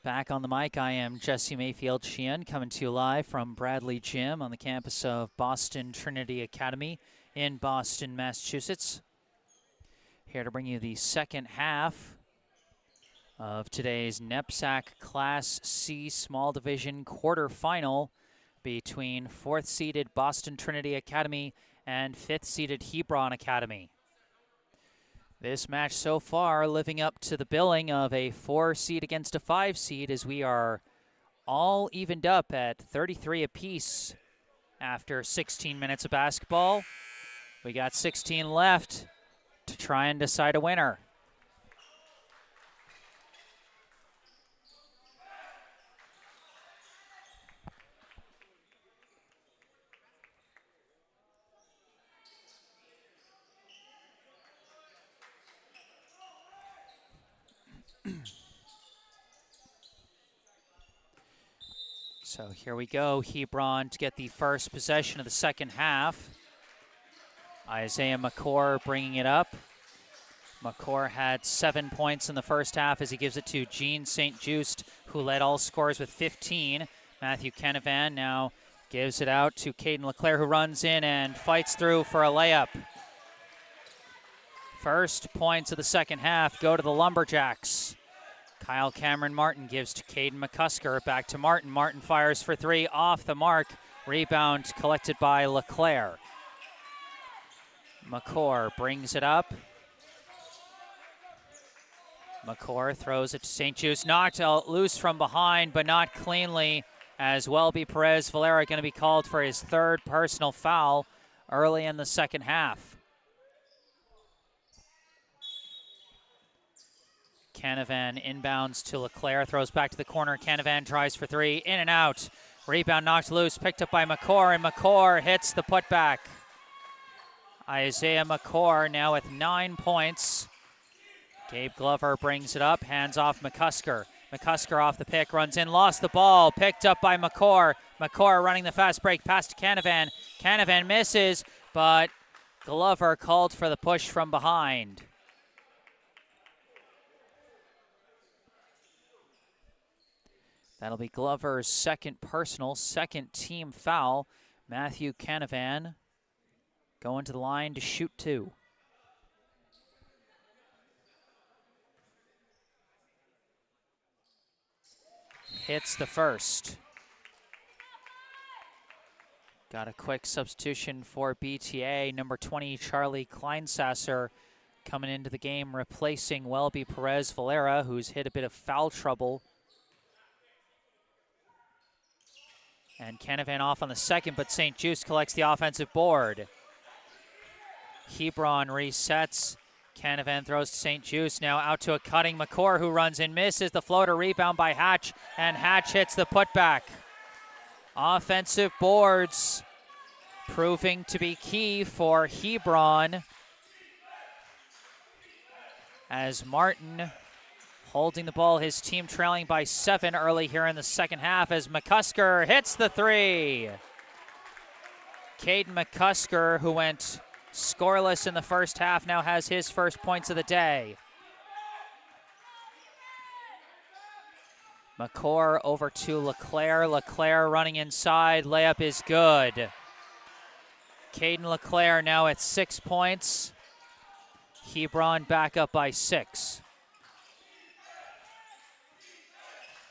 Back on the mic, I am Jesse Mayfield-Sheehan, coming to you live from Bradley Gym on the campus of Boston Trinity Academy in Boston, Massachusetts. Here to bring you the second half of today's NEPSAC Class C Small Division quarterfinal between 4th-seeded Boston Trinity Academy and 5th-seeded Hebron Academy. This match so far living up to the billing of a 4 seed against a 5 seed, as we are all evened up at 33 apiece after 16 minutes of basketball. We got 16 left to try and decide a winner. So here we go, Hebron to get the first possession of the second half. Isaiah McCord bringing it up. McCord had 7 points in the first half as he gives it to Gene St. Just, who led all scorers with 15. Matthew Canavan now gives it out to Caden LeClaire, who runs in and fights through for a layup. First points of the second half go to the Lumberjacks. Kyle Cameron Martin gives to Caden McCusker, back to Martin. Martin fires for 3, off the mark. Rebound collected by LeClaire. McCord brings it up. McCord throws it to St. Just, knocked out loose from behind, but not cleanly, as Welby Perez Valera going to be called for his 3rd personal foul early in the second half. Canavan inbounds to LeClaire, throws back to the corner. Canavan tries for 3, in and out. Rebound knocked loose, picked up by McCord, and McCord hits the putback. Isaiah McCord now with 9 points. Gabe Glover brings it up, hands off McCusker. McCusker off the pick, runs in, lost the ball, picked up by McCord. McCord running the fast break, pass to Canavan. Canavan misses, but Glover called for the push from behind. That'll be Glover's 2nd personal, 2nd team foul. Matthew Canavan going to the line to shoot 2. Hits the first. Got a quick substitution for BTA. Number 20, Charlie Kleinsasser, coming into the game, replacing Welby Perez Valera, who's hit a bit of foul trouble. And Canavan off on the second, but St. Just collects the offensive board. Hebron resets. Canavan throws to St. Just, now out to a cutting McCord, who runs in, misses the floater, rebound by Hatch, and Hatch hits the putback. Offensive boards proving to be key for Hebron, as Martin holding the ball, his team trailing by 7 early here in the second half, as McCusker hits the 3. Caden McCusker, who went scoreless in the first half, now has his first points of the day. McCord over to LeClaire. LeClaire running inside. Layup is good. Caden LeClaire now at 6 points. Hebron back up by 6.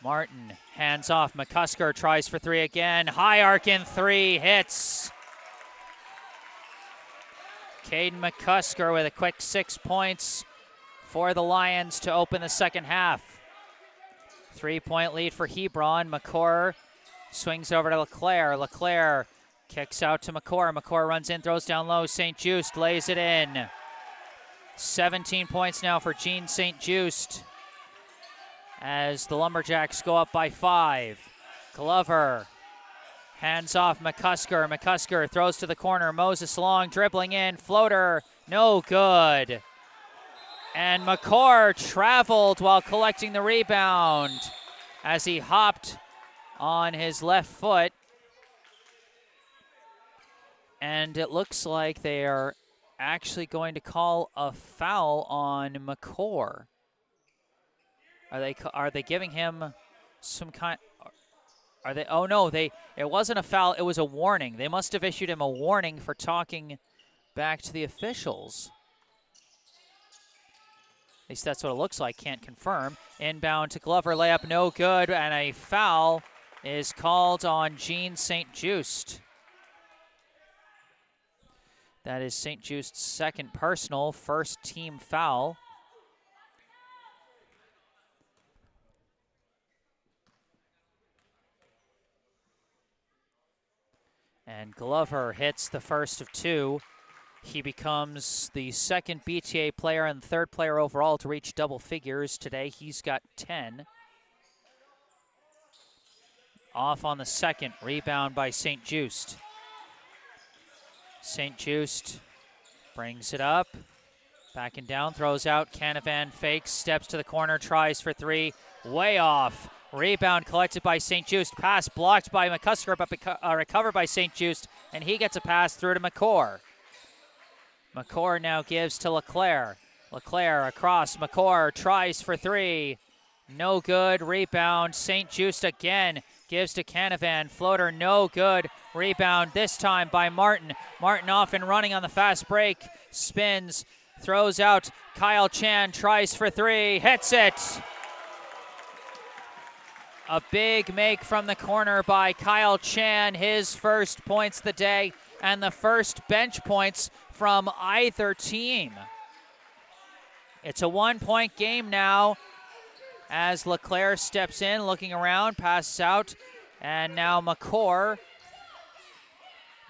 Martin hands off. McCusker tries for 3 again. High arc in 3, hits. Caden McCusker with a quick 6 points for the Lions to open the second half. 3-point lead for Hebron. McCord swings over to LeClaire. LeClaire kicks out to McCord. McCord runs in, throws down low. St. Just lays it in. 17 points now for Gene St. Just, as the Lumberjacks go up by 5. Glover hands off McCusker. McCusker throws to the corner. Moses Long dribbling in. Floater, no good. And McCord traveled while collecting the rebound as he hopped on his left foot. And it looks like they are actually going to call a foul on McCord. Are they giving him some kind? Are they? Oh no, it wasn't a foul. It was a warning. They must have issued him a warning for talking back to the officials. At least that's what it looks like. Can't confirm. Inbound to Glover, layup no good, and a foul is called on Gene St. Just. That is St. Just's second personal, first team foul. And Glover hits the first of two. He becomes the second BTA player and third player overall to reach double figures today. He's got 10. Off on the second, rebound by St. Just. St. Just brings it up, backing down, throws out, Canavan fakes, steps to the corner, tries for three, way off. Rebound collected by St. Just, pass blocked by McCusker, but recovered by St. Just, and he gets a pass through to McCord. McCord now gives to LeClaire. LeClaire across, McCord tries for three. No good, rebound, St. Just again gives to Canavan. Floater no good, rebound this time by Martin. Martin off and running on the fast break, spins, throws out, Kyle Chan tries for three, hits it. A big make from the corner by Kyle Chan, his first points of the day, and the first bench points from either team. It's a 1-point game now as LeClaire steps in, looking around, passes out, and now McCord,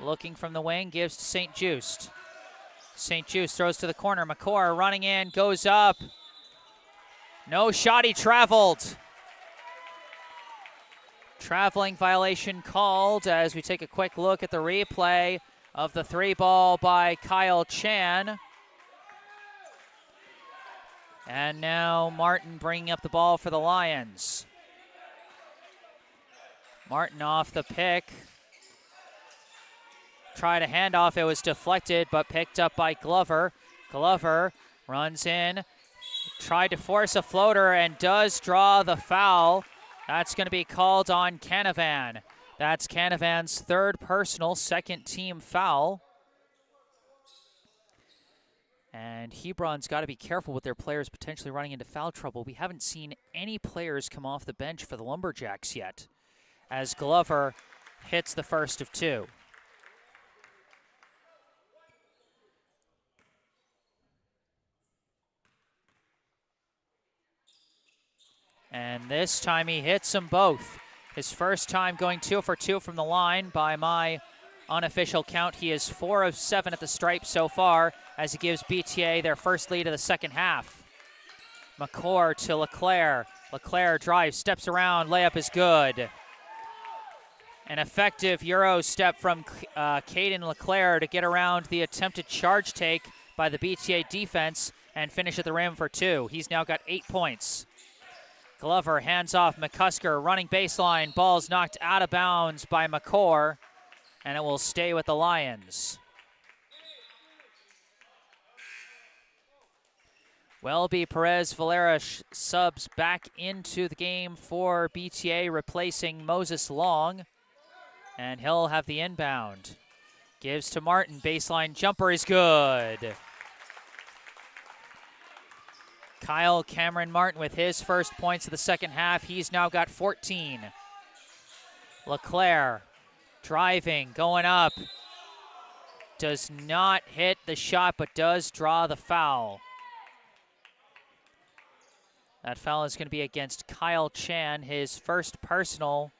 looking from the wing, gives to St. Just. St. Just throws to the corner, McCord running in, goes up. No shot, he traveled. Traveling violation called as we take a quick look at the replay of the three ball by Kyle Chan. And now Martin bringing up the ball for the Lions. Martin off the pick. Tried a handoff, it was deflected, but picked up by Glover. Glover runs in, tried to force a floater and does draw the foul. That's going to be called on Canavan. That's Canavan's third personal, second team foul. And Hebron's got to be careful with their players potentially running into foul trouble. We haven't seen any players come off the bench for the Lumberjacks yet, as Glover hits the first of two. And this time he hits them both. His first time going 2 for 2 from the line. By my unofficial count, he is 4 of 7 at the stripe so far as he gives BTA their first lead of the second half. McCord to LeClaire. LeClaire drives, steps around, layup is good. An effective Euro step from Caden LeClaire to get around the attempted charge take by the BTA defense and finish at the rim for 2. He's now got 8 points. Glover hands off McCusker, running baseline, ball's knocked out of bounds by McCord, and it will stay with the Lions. Welby Perez Valera subs back into the game for BTA, replacing Moses Long, and he'll have the inbound. Gives to Martin, baseline jumper is good. Kyle Cameron Martin with his first points of the second half. He's now got 14. LeClaire driving, going up. Does not hit the shot, but does draw the foul. That foul is going to be against Kyle Chan, his first personal,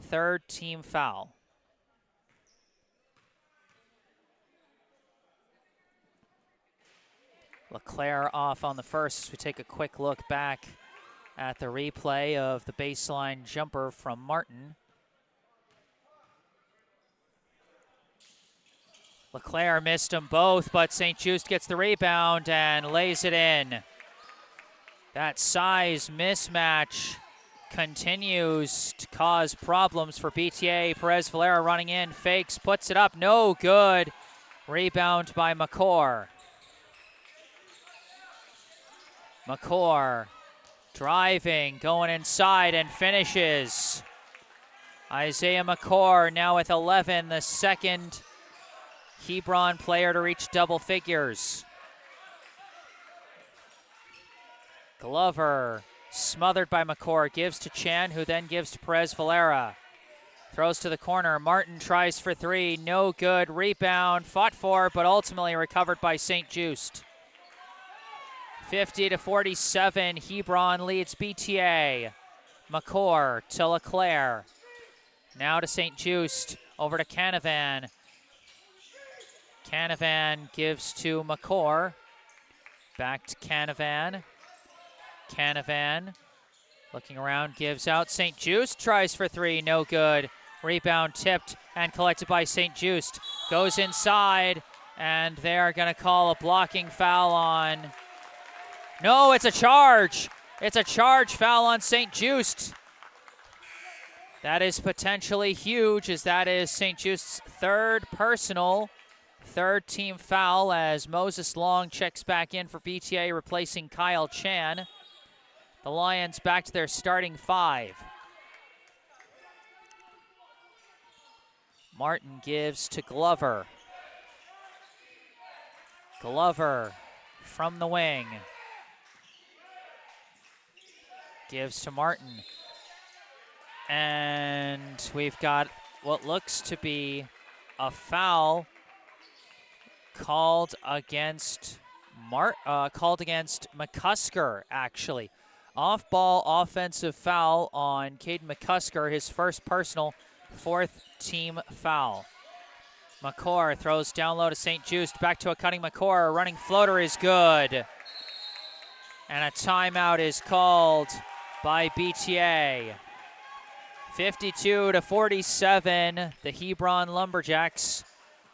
third team foul. LeClaire off on the first as we take a quick look back at the replay of the baseline jumper from Martin. LeClaire missed them both, but St. Just gets the rebound and lays it in. That size mismatch continues to cause problems for BTA. Perez Valera running in, fakes, puts it up, no good. Rebound by McCord. McCord Driving, going inside and finishes. Isaiah McCord now with 11, the second Hebron player to reach double figures. Glover smothered by McCord, gives to Chan, who then gives to Perez Valera. Throws to the corner. Martin tries for three. No good. Rebound. Fought for, but ultimately recovered by St. Just. 50-47. Hebron leads BTA. McCord to LeClaire. Now to St. Just. Over to Canavan. Canavan gives to McCord. Back to Canavan. Canavan looking around, gives out. St. Just tries for three. No good. Rebound tipped and collected by St. Just. Goes inside, and they're going to call a blocking foul on. No, it's a charge. It's a charge foul on St. Just. That is potentially huge, as that is St. Just's third personal, third team foul, as Moses Long checks back in for BTA, replacing Kyle Chan. The Lions back to their starting five. Martin gives to Glover. Glover from the wing. Gives to Martin. And we've got what looks to be a foul called against McCusker, actually. Off-ball offensive foul on Caden McCusker, his first personal, fourth team foul. McCord throws down low to St. Just, back to a cutting McCord. A running floater is good. And a timeout is called by BTA. 52-47, the Hebron Lumberjacks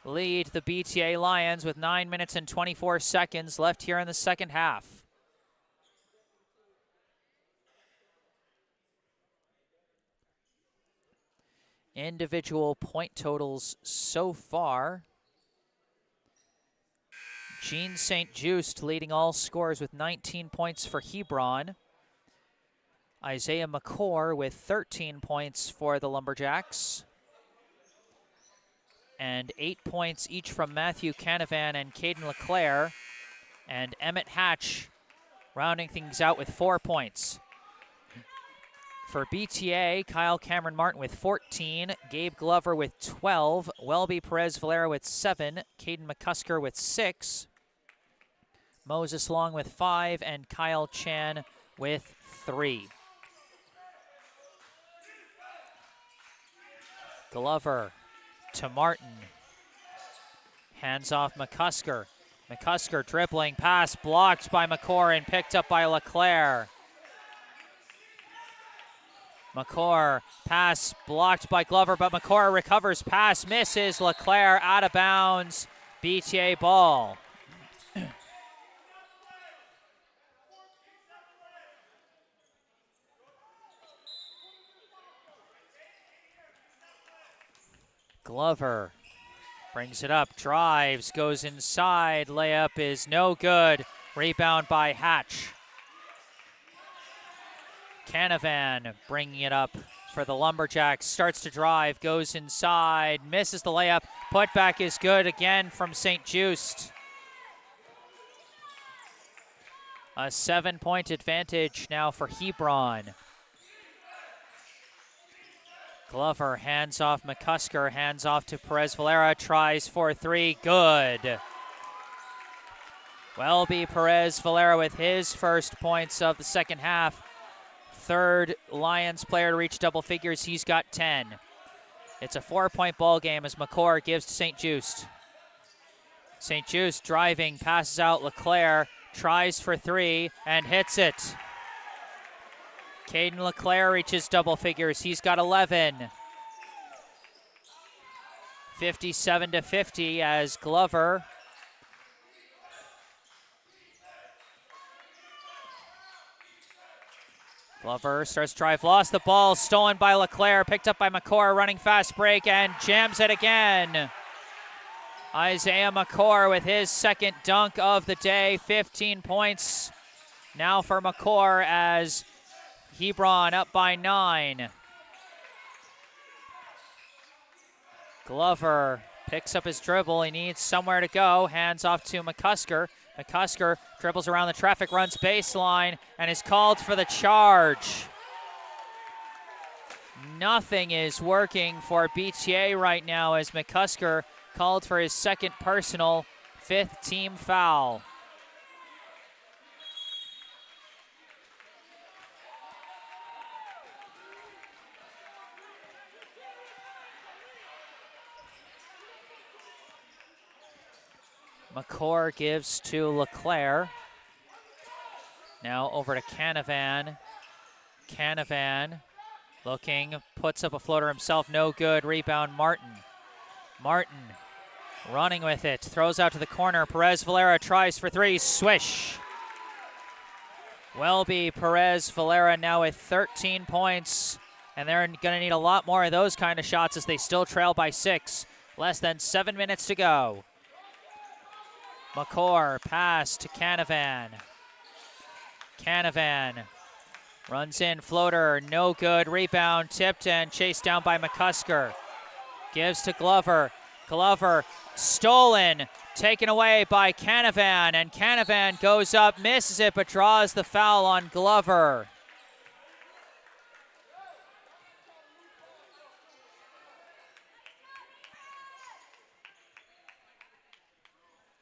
lead the BTA Lions with 9 minutes and 24 seconds left here in the second half. Individual point totals so far. Gene St. Just leading all scorers with 19 points for Hebron. Isaiah McCord with 13 points for the Lumberjacks. And 8 points each from Matthew Canavan and Caden LeClaire. And Emmett Hatch rounding things out with 4 points. For BTA, Kyle Cameron Martin with 14, Gabe Glover with 12, Welby Perez Valera with 7, Caden McCusker with 6, Moses Long with 5, and Kyle Chan with 3. Glover to Martin. Hands off McCusker. McCusker dribbling, pass blocked by McCord and picked up by LeClaire. McCord, pass blocked by Glover, but McCord recovers, pass misses, LeClaire out of bounds, BTA ball. Glover brings it up, drives, goes inside, layup is no good, rebound by Hatch. Canavan bringing it up for the Lumberjacks, starts to drive, goes inside, misses the layup, putback is good again from St. Just. A 7-point advantage now for Hebron. Glover hands off McCusker, hands off to Perez Valera, tries for three, good. Welby Perez Valera with his first points of the second half. Third Lions player to reach double figures, he's got 10. It's a 4-point ball game as McCord gives to St. Just. St. Just driving, passes out LeClaire, tries for three, and hits it. Caden LeClaire reaches double figures, he's got 11. 57-50 as Glover starts drive, lost the ball, stolen by LeClaire, picked up by McCord, running fast break, and jams it again. Isaiah McCord with his second dunk of the day, 15 points Now for McCord as Hebron up by 9. Glover picks up his dribble. He needs somewhere to go. Hands off to McCusker. McCusker dribbles around the traffic, runs baseline, and is called for the charge. Nothing is working for BTA right now as McCusker called for his second personal, 5th team foul. McCord gives to LeClaire. Now over to Canavan. Canavan looking, puts up a floater himself, no good. Rebound Martin. Martin running with it, throws out to the corner. Perez Valera tries for 3, swish. Welby, Perez Valera now with 13 points, and they're going to need a lot more of those kind of shots as they still trail by 6. Less than 7 minutes to go. McCord pass to Canavan. Canavan runs in, floater, no good. Rebound tipped and chased down by McCusker. Gives to Glover. Glover stolen, taken away by Canavan, and Canavan goes up, misses it, but draws the foul on Glover.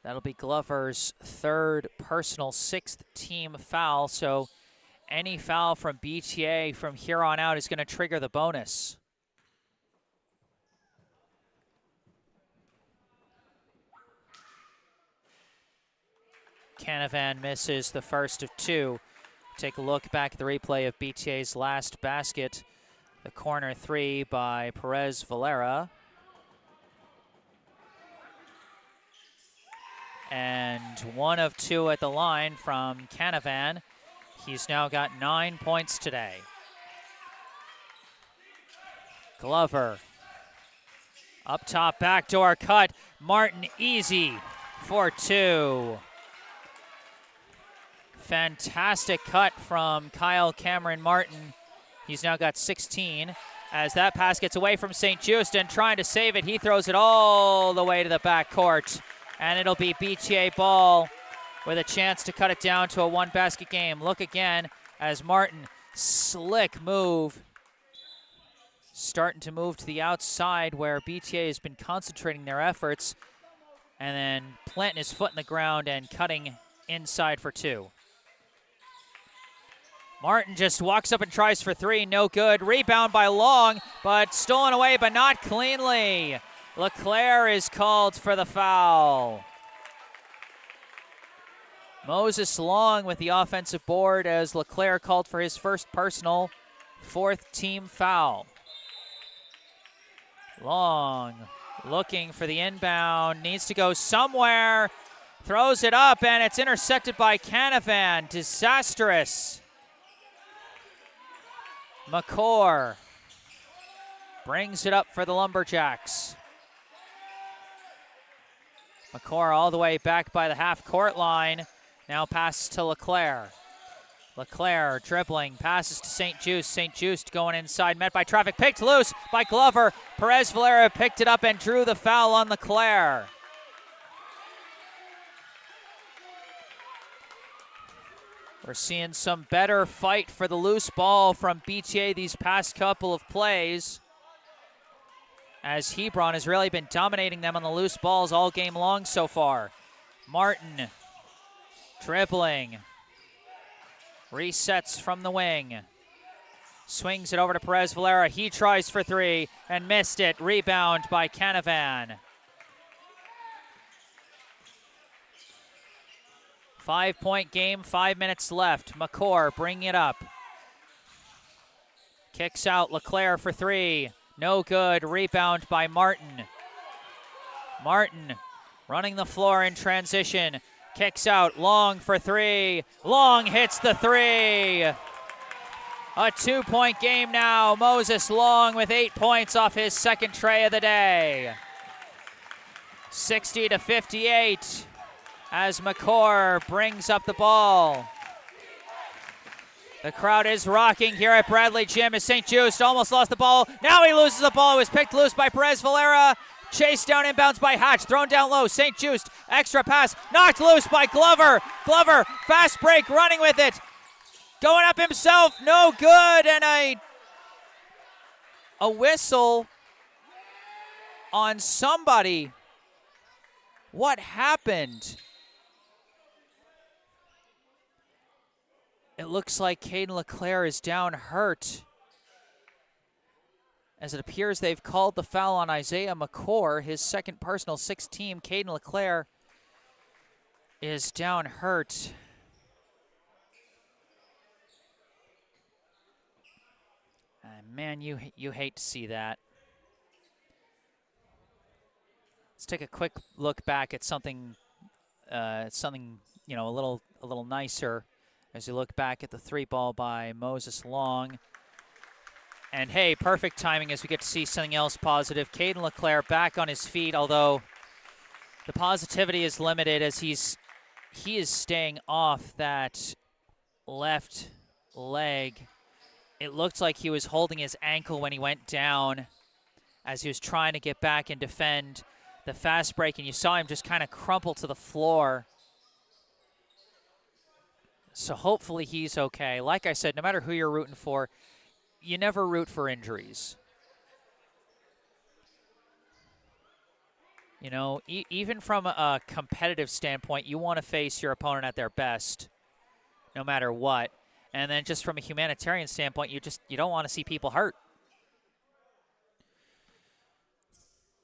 That'll be Glover's 3rd personal, 6th team foul, so any foul from BTA from here on out is going to trigger the bonus. Canavan misses the first of 2. Take a look back at the replay of BTA's last basket. The corner 3 by Perez Valera. And 1 of 2 at the line from Canavan. He's now got 9 points today. Glover. Up top, backdoor cut. Martin easy for 2. Fantastic cut from Kyle Cameron Martin. He's now got 16. As that pass gets away from St. Just and trying to save it, he throws it all the way to the backcourt. And it'll be BTA ball with a chance to cut it down to a 1-basket game. Look again as Martin, slick move. Starting to move to the outside where BTA has been concentrating their efforts. And then planting his foot in the ground and cutting inside for 2. Martin just walks up and tries for 3, no good. Rebound by Long, but stolen away, but not cleanly. LeClaire is called for the foul. Moses Long with the offensive board as LeClaire called for his first personal, 4th team foul. Long looking for the inbound, needs to go somewhere, throws it up, and it's intercepted by Canavan. Disastrous. McCord brings it up for the Lumberjacks. McCord all the way back by the half-court line. Now passes to LeClaire. LeClaire dribbling, passes to St. Just. St. Just going inside, met by traffic, picked loose by Glover. Perez Valera picked it up and drew the foul on LeClaire. We're seeing some better fight for the loose ball from BTA these past couple of plays, as Hebron has really been dominating them on the loose balls all game long so far. Martin dribbling, resets from the wing, swings it over to Perez Valera. He tries for 3 and missed it. Rebound by Canavan. 5-point game, 5 minutes left. McCord bringing it up. Kicks out LeClaire for 3. No good. Rebound by Martin. Martin running the floor in transition. Kicks out. Long for 3. Long hits the 3. A 2-point game now. Moses Long with 8 points off his second tray of the day. 60-58 as McCord brings up the ball. The crowd is rocking here at Bradley Gym as St. Just almost lost the ball. Now he loses the ball. It was picked loose by Perez Valera. Chased down inbounds by Hatch. Thrown down low. St. Just, extra pass. Knocked loose by Glover. Glover, fast break, running with it. Going up himself. No good. And a whistle on somebody. What happened? It looks like Caden LeClaire is down hurt, as it appears they've called the foul on Isaiah McCord, his second personal, 6th team. Caden LeClaire is down hurt. Man, you hate to see that. Let's take a quick look back at something, a little nicer. As you look back at the 3 ball by Moses Long. And hey, perfect timing as we get to see something else positive. Caden LeClaire back on his feet, although the positivity is limited as he is staying off that left leg. It looked like he was holding his ankle when he went down as he was trying to get back and defend the fast break, and you saw him just kind of crumple to the floor. So hopefully he's okay. Like I said, no matter who you're rooting for, you never root for injuries. You know, even from a competitive standpoint, you want to face your opponent at their best, no matter what. And then just from a humanitarian standpoint, you don't want to see people hurt.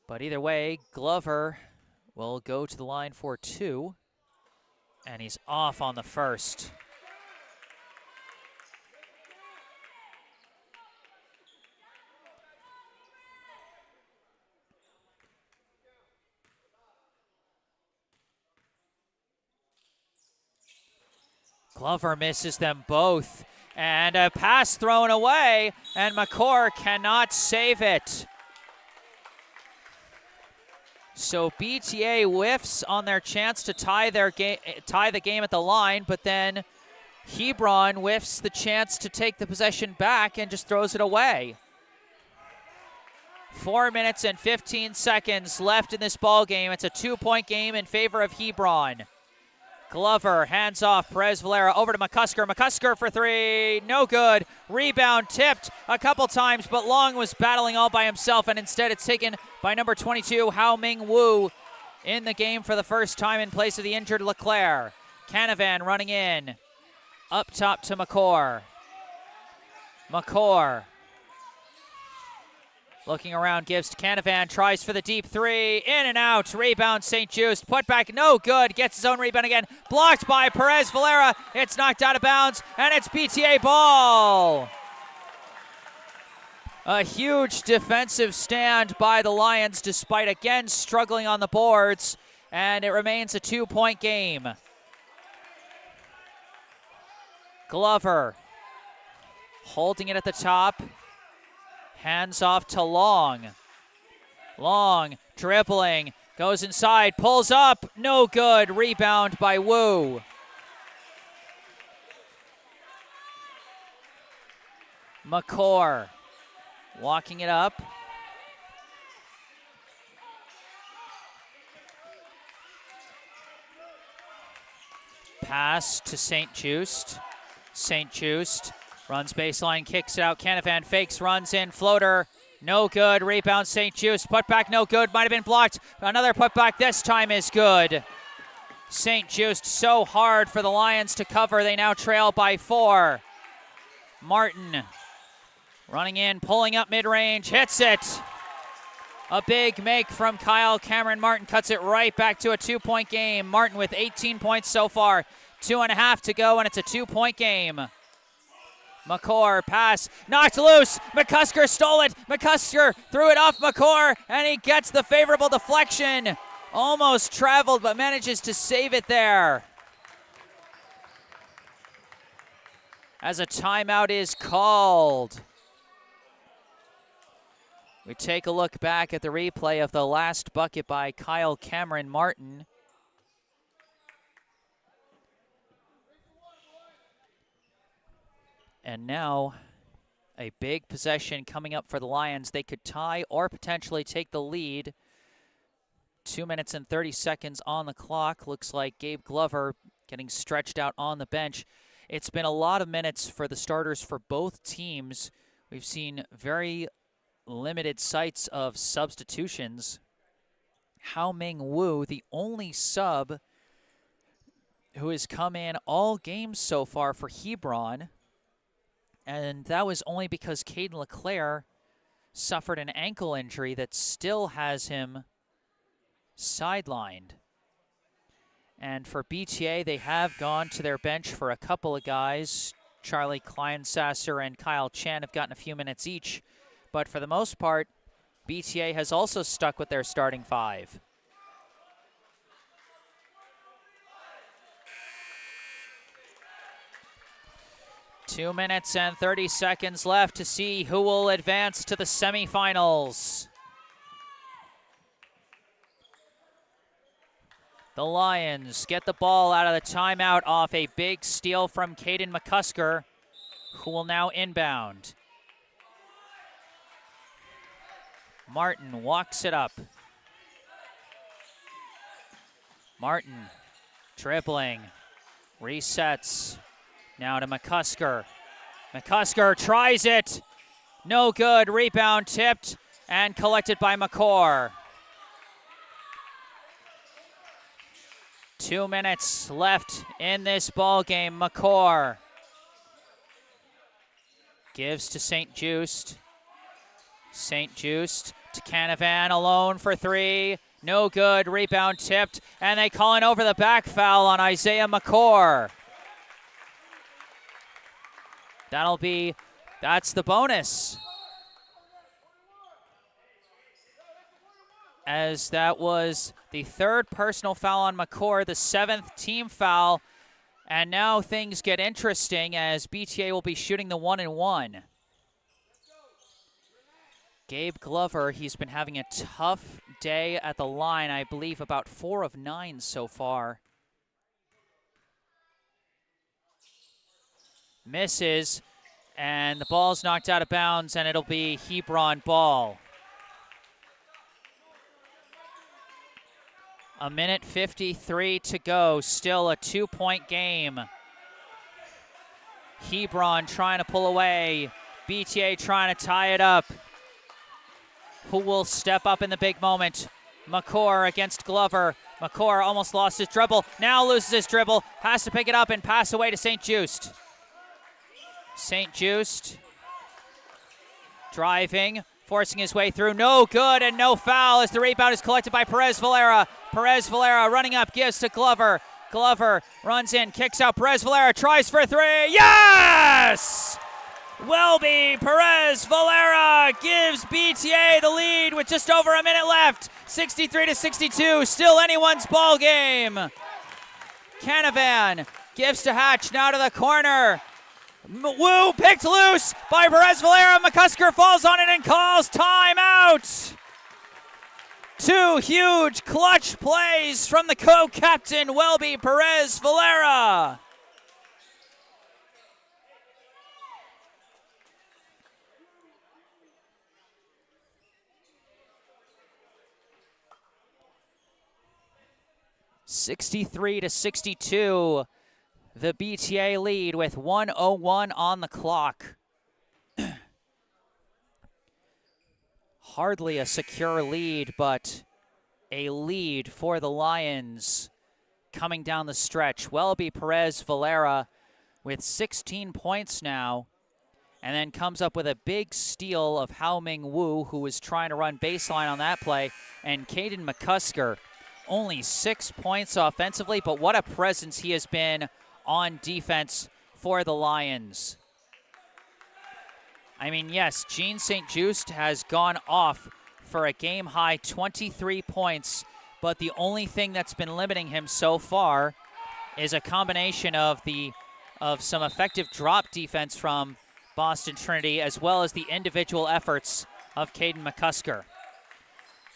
But either way, Glover will go to the line for 2, and he's off on the first. Glover misses them both, and a pass thrown away, and McCord cannot save it. So BTA whiffs on their chance to tie the game at the line, but then Hebron whiffs the chance to take the possession back and just throws it away. 4 minutes and 15 seconds left in this ball game. It's a 2-point game in favor of Hebron. Glover, hands off, Perez Valera over to McCusker. McCusker for 3, no good. Rebound tipped a couple times, but Long was battling all by himself, and instead it's taken by number 22, Hao Ming Wu, in the game for the first time in place of the injured LeClaire. Canavan running in, up top to McCord. McCord looking around, gives to Canavan, tries for the deep 3, in and out, rebound St. Just, put back, no good, gets his own rebound again, blocked by Perez Valera, it's knocked out of bounds, and it's BTA ball. A huge defensive stand by the Lions, despite again struggling on the boards, and it remains a 2-point game. Glover holding it at the top. Hands off to Long. Long dribbling, goes inside, pulls up, no good. Rebound by Wu. McCord walking it up. Pass to St. Just. St. Just runs baseline, kicks it out. Canavan fakes, runs in, floater, no good. Rebound St. Just, put back, no good. Might have been blocked. Another put back, this time is good. St. Just so hard for the Lions to cover. They now trail by 4. Martin running in, pulling up mid-range, hits it. A big make from Kyle Cameron Martin cuts it right back to a 2-point game. Martin with 18 points so far. 2.5 to go, and it's a 2-point game. McCord pass, knocked loose. McCusker stole it. McCusker threw it off McCord, and he gets the favorable deflection. Almost traveled, but manages to save it there. As a timeout is called. We take a look back at the replay of the last bucket by Kyle Cameron Martin. And now a big possession coming up for the Lions. They could tie or potentially take the lead. 2 minutes and 30 seconds on the clock. Looks like Gabe Glover getting stretched out on the bench. It's been a lot of minutes for the starters for both teams. We've seen very limited sights of substitutions. Hao-Ming Wu, the only sub who has come in all games so far for Hebron. And that was only because Caden LeClaire suffered an ankle injury that still has him sidelined. And for BTA, they have gone to their bench for a couple of guys. Charlie Kleinsasser and Kyle Chan have gotten a few minutes each. But for the most part, BTA has also stuck with their starting five. Two minutes and 30 seconds left to see who will advance to the semifinals. The Lions get the ball out of the timeout off a big steal from Caden McCusker, who will now inbound. Martin walks it up. Martin dribbling, resets. Now to McCusker. McCusker tries it. No good. Rebound tipped and collected by McCord. 2 minutes left in this ball game. McCord gives to St. Just. St. Just to Canavan, alone for three. No good. Rebound tipped, and they call an over the back foul on Isaiah McCord. That's the bonus. As that was the third personal foul on McCord, the 7th team foul. And now things get interesting as BTA will be shooting the 1-and-1. Gabe Glover, he's been having a tough day at the line. I believe about 4 of 9 so far. Misses, and the ball's knocked out of bounds, and it'll be Hebron ball. A minute 53 to go, still a 2-point game. Hebron trying to pull away, BTA trying to tie it up. Who will step up in the big moment? McCord against Glover. McCord almost lost his dribble, now loses his dribble, has to pick it up and pass away to St. Just. St. Just driving, forcing his way through. No good and no foul as the rebound is collected by Perez Valera. Perez Valera running up, gives to Glover. Glover runs in, kicks out. Perez Valera tries for three. Yes! Welby Perez Valera gives BTA the lead with just over a minute left. 63-62, still anyone's ball game. Canavan gives to Hatch, now to the corner. Wu picked loose by Perez Valera. McCusker falls on it and calls timeout. 2 huge clutch plays from the co-captain, Welby Perez Valera. (63-62). The BTA lead with 1:01 on the clock. Hardly a secure lead, but a lead for the Lions coming down the stretch. Welby Perez Valera with 16 points now, and then comes up with a big steal of Hao-Ming Wu, who was trying to run baseline on that play, and Caden McCusker, only 6 points offensively, but what a presence he has been on defense for the Lions. I mean, yes, Gene St. Just has gone off for a game-high 23 points, but the only thing that's been limiting him so far is a combination of some effective drop defense from Boston Trinity, as well as the individual efforts of Caden McCusker.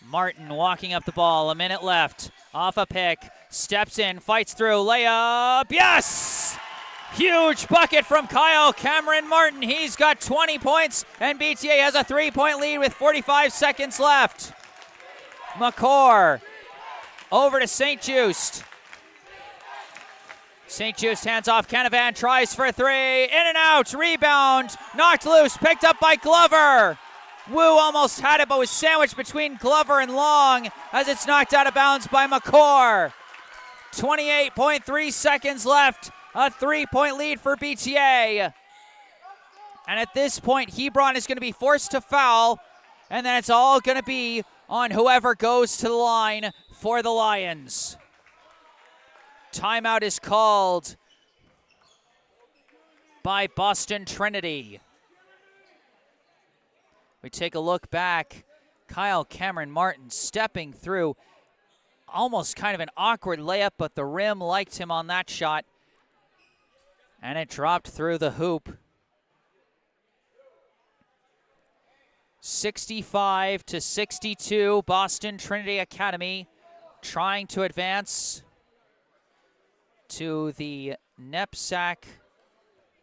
Martin walking up the ball, a minute left, off a pick, steps in, fights through, layup, yes! Huge bucket from Kyle Cameron Martin. He's got 20 points, and BTA has a 3-point lead with 45 seconds left. McCord over to St. Just. St. Just hands off. Canavan tries for three. In and out. Rebound. Knocked loose. Picked up by Glover. Wu almost had it, but was sandwiched between Glover and Long as it's knocked out of bounds by McCord. 28.3 seconds left. A 3-point lead for BTA. And at this point, Hebron is going to be forced to foul, and then it's all going to be on whoever goes to the line for the Lions. Timeout is called by Boston Trinity. We take a look back. Kyle Cameron Martin stepping through. Almost kind of an awkward layup, but the rim liked him on that shot. And it dropped through the hoop. 65-62, Boston Trinity Academy trying to advance to the NEPSAC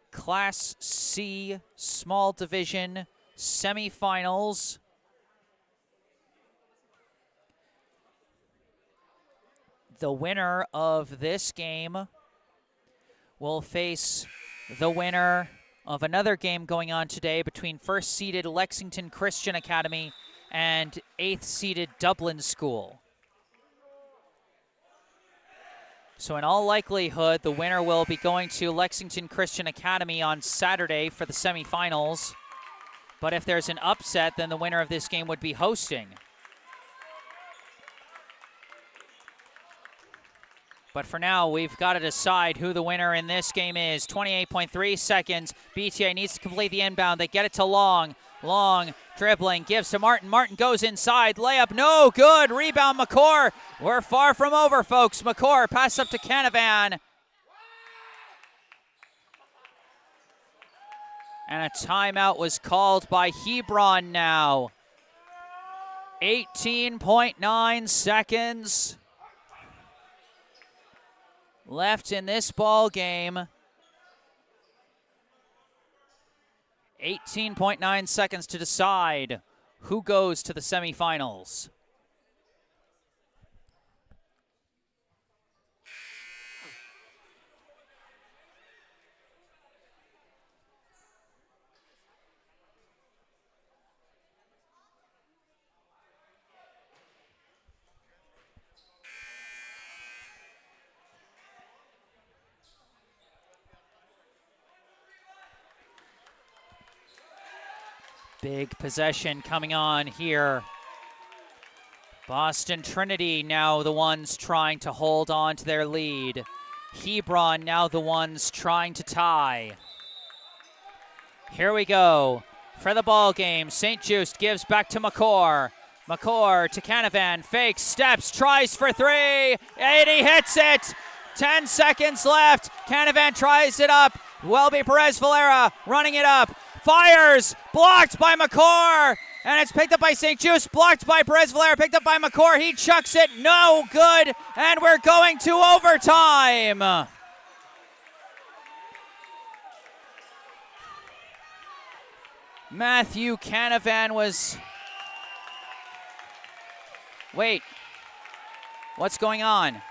Class C Small Division semifinals. The winner of this game will face the winner of another game going on today between first-seeded Lexington Christian Academy and eighth-seeded Dublin School. So in all likelihood, the winner will be going to Lexington Christian Academy on Saturday for the semifinals. But if there's an upset, then the winner of this game would be hosting. But for now, we've got to decide who the winner in this game is. 28.3 seconds. BTA needs to complete the inbound. They get it to Long. Long dribbling, gives to Martin. Martin goes inside. Layup, no good. Rebound, McCord. We're far from over, folks. McCord, pass up to Canavan. And a timeout was called by Hebron now. 18.9 seconds left in this ball game. 18.9 seconds to decide who goes to the semifinals. Big possession coming on here. Boston Trinity now the ones trying to hold on to their lead. Hebron now the ones trying to tie. Here we go for the ball game. St. Just gives back to McCord. McCord to Canavan, fakes, steps, tries for three, and he hits it. 10 seconds left. Canavan tries it up. Welby Perez Valera running it up. Fires, blocked by McCord, and it's picked up by St. Just, blocked by Perez Valera, picked up by McCord. He chucks it, no good, and we're going to overtime. Matthew Canavan was... Wait, what's going on?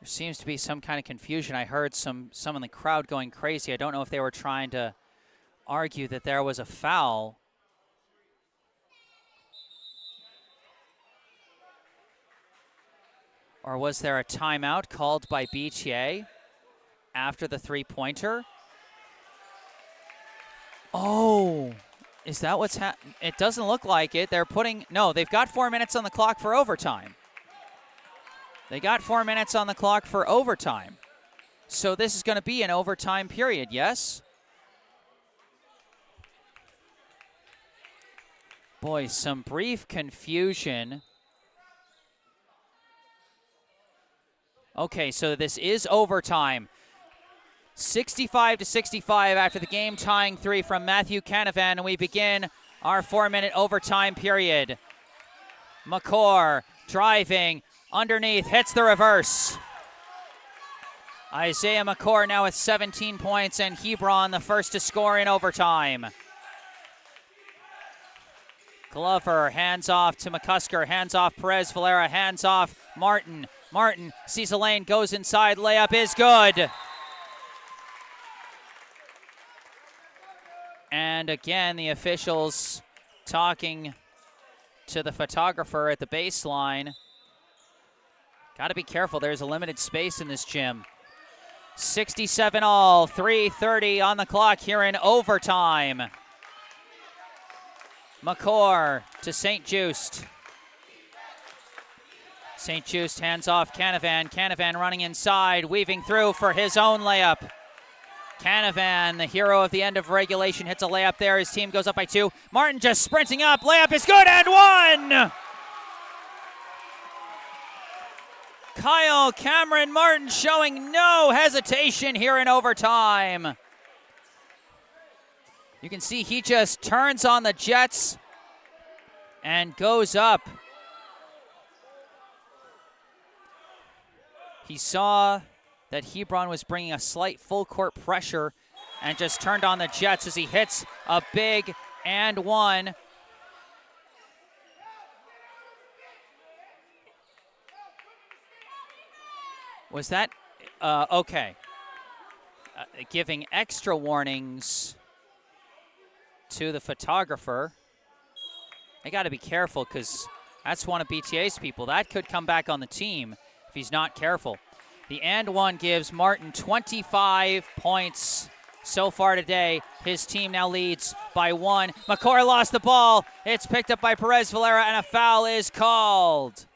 There seems to be some kind of confusion. I heard some in the crowd going crazy. I don't know if they were trying to argue that there was a foul. Or was there a timeout called by BTA after the three-pointer? Oh, is that what's happening? It doesn't look like it. They're putting, no, they've got 4 minutes on the clock for overtime. They got 4 minutes on the clock for overtime. So this is going to be an overtime period, yes? Boy, some brief confusion. Okay, so this is overtime. 65-65 after the game tying 3 from Matthew Canavan, and we begin our 4-minute overtime period. McCord driving underneath, hits the reverse. Isaiah McCord now with 17 points, and Hebron the first to score in overtime. Glover hands off to McCusker, hands off Perez Valera, hands off Martin. Martin sees a lane, goes inside, layup is good. And again, the officials talking to the photographer at the baseline. Got to be careful, there's a limited space in this gym. 67 all, 3:30 on the clock here in overtime. McCord to St. Just. St. Just hands off Canavan. Canavan running inside, weaving through for his own layup. Canavan, the hero of the end of regulation, hits a layup there. His team goes up by 2. Martin just sprinting up. Layup is good and 1! Kyle Cameron Martin showing no hesitation here in overtime. You can see he just turns on the Jets and goes up. He saw that Hebron was bringing a slight full court pressure and just turned on the Jets as he hits a big and 1. Was that, okay. Giving extra warnings to the photographer. They got to be careful because that's one of BTA's people. That could come back on the team if he's not careful. The and 1 gives Martin 25 points so far today. His team now leads by 1. McCord lost the ball. It's picked up by Perez Valera, and a foul is called.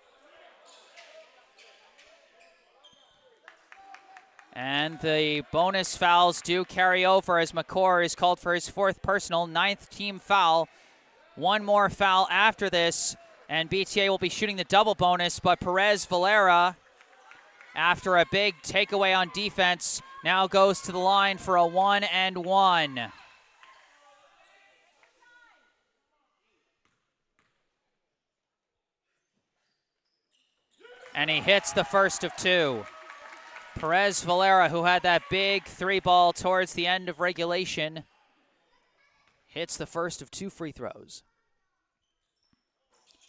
And the bonus fouls do carry over as McCord is called for his 4th personal, 9th team foul. 1 more foul after this, and BTA will be shooting the double bonus, but Perez Valera, after a big takeaway on defense, now goes to the line for a 1 and 1. And he hits the first of 2. Perez Valera, who had that big 3-ball towards the end of regulation, hits the first of 2 free throws.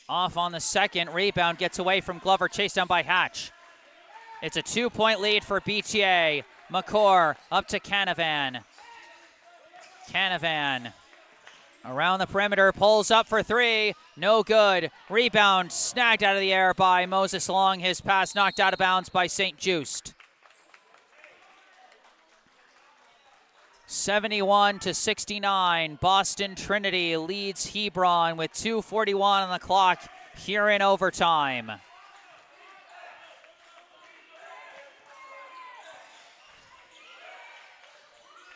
Off on the second, rebound gets away from Glover, chased down by Hatch. It's a 2-point lead for BTA. McCord up to Canavan. Canavan around the perimeter, pulls up for 3. No good. Rebound snagged out of the air by Moses Long. His pass knocked out of bounds by St. Just. 71-69. Boston Trinity leads Hebron with 2:41 on the clock here in overtime.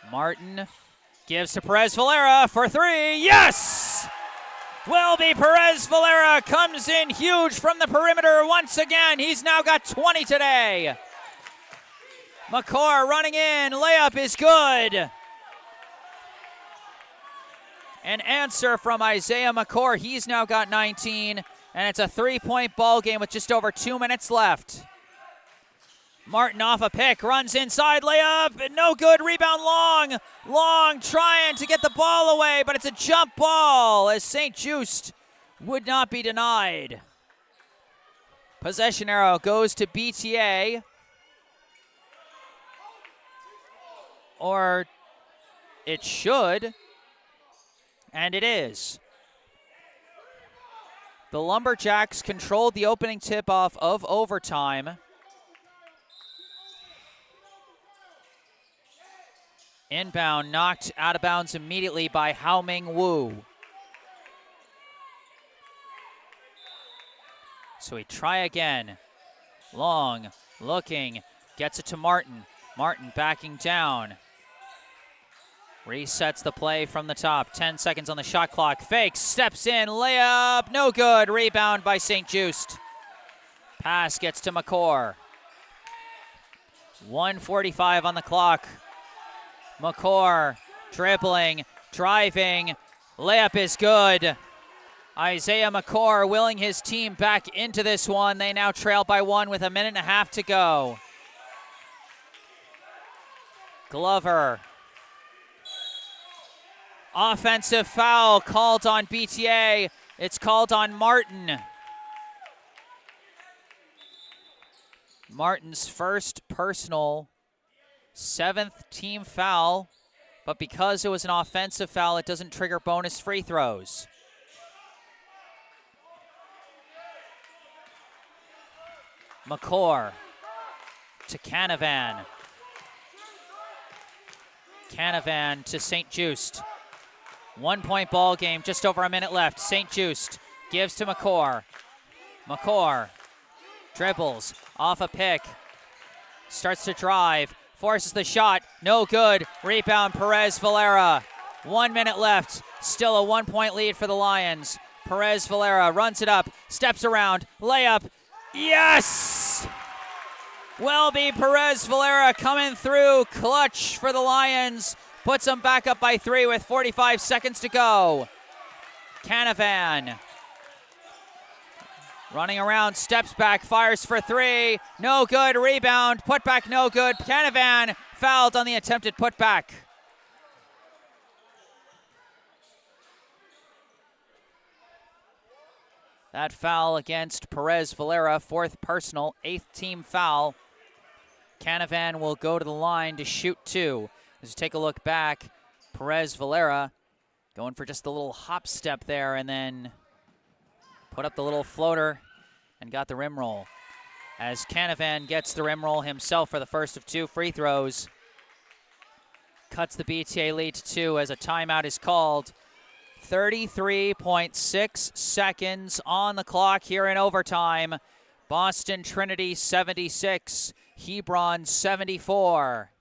Martin gives to Perez Valera for 3. Yes! Wilby Perez Valera comes in huge from the perimeter once again. He's now got 20 today. McCord running in. Layup is good. An answer from Isaiah McCord. He's now got 19, and it's a 3-point ball game with just over 2 minutes left. Martin off a pick, runs inside, layup, no good, rebound Long. Long trying to get the ball away, but it's a jump ball as St. Just would not be denied. Possession arrow goes to BTA. Or it should, and it is. The Lumberjacks controlled the opening tip-off of overtime. Inbound knocked out of bounds immediately by Hao-Ming Wu. So we try again. Long, looking, gets it to Martin. Martin backing down. Resets the play from the top. 10 seconds on the shot clock. Fakes, steps in, layup, no good. Rebound by St. Just. Pass gets to McCord. 1:45 on the clock. McCord dribbling, driving, layup is good. Isaiah McCord willing his team back into this one. They now trail by 1 with 1.5 minutes to go. Glover. Offensive foul called on BTA. It's called on Martin. Martin's first personal, 7th team foul, but because it was an offensive foul, it doesn't trigger bonus free throws. McCord to Canavan. Canavan to St. Just. 1-point ball game, just over 1 minute left. St. Just gives to McCord. McCord dribbles off a pick. Starts to drive. Forces the shot. No good. Rebound Perez Valera. 1 minute left. Still a 1-point lead for the Lions. Perez Valera runs it up. Steps around. Layup. Yes! Welby Perez Valera coming through. Clutch for the Lions. Puts them back up by 3 with 45 seconds to go. Canavan. Running around, steps back, fires for 3. No good, rebound, putback no good. Canavan fouled on the attempted putback. That foul against Perez Valera, 4th personal, 8th team foul. Canavan will go to the line to shoot 2. As you take a look back, Perez Valera going for just a little hop step there and then put up the little floater and got the rim roll. As Canavan gets the rim roll himself for the first of 2 free throws. Cuts the BTA lead to 2 as a timeout is called. 33.6 seconds on the clock here in overtime. Boston Trinity 76, Hebron 74.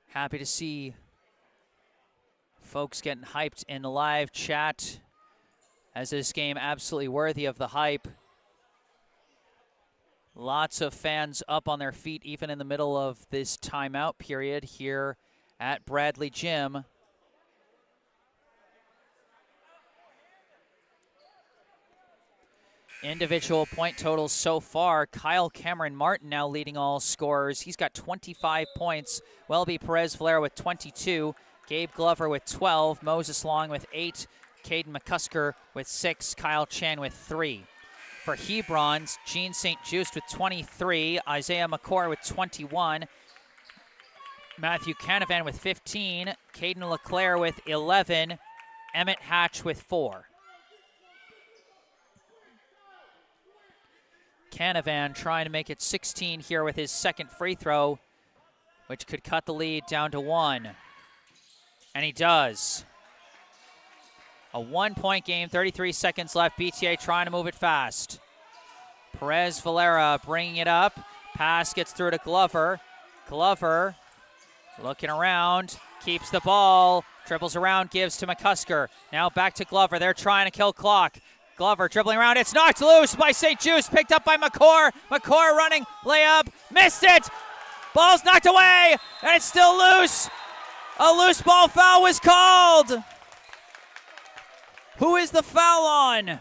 Happy to see folks getting hyped in the live chat, as this game absolutely worthy of the hype. Lots of fans up on their feet even in the middle of this timeout period here at Bradley Gym. Individual point totals so far. Kyle Cameron Martin now leading all scorers. He's got 25 points. Welby Perez Valera with 22. Gabe Glover with 12. Moses Long with 8. Caden McCusker with 6. Kyle Chan with 3. For Hebron's, Gene St. Just with 23. Isaiah McCord with 21. Matthew Canavan with 15. Caden LeClaire with 11. Emmett Hatch with 4. Canavan trying to make it 16 here with his second free throw, which could cut the lead down to 1. And he does. A 1-point game, 33 seconds left. BTA trying to move it fast. Perez Valera bringing it up. Pass gets through to Glover. Glover looking around, keeps the ball, dribbles around, gives to McCusker. Now back to Glover. They're trying to kill clock. Glover dribbling around. It's knocked loose by St. Just. Picked up by McCord. McCord running. Layup. Missed it. Ball's knocked away. And it's still loose. A loose ball foul was called. Who is the foul on?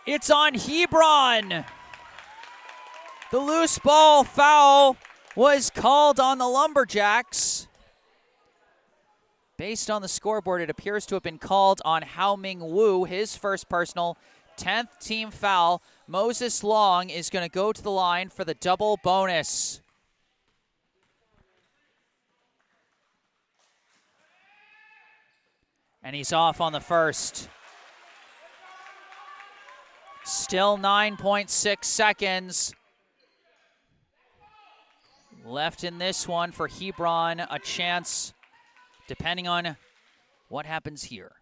It's on Hebron. The loose ball foul was called on the Lumberjacks. Based on the scoreboard, it appears to have been called on Hao Ming Wu, his first personal, 10th team foul. Moses Long is going to go to the line for the double bonus. And he's off on the first. Still 9.6 seconds left in this one for Hebron. A chance, depending on what happens here.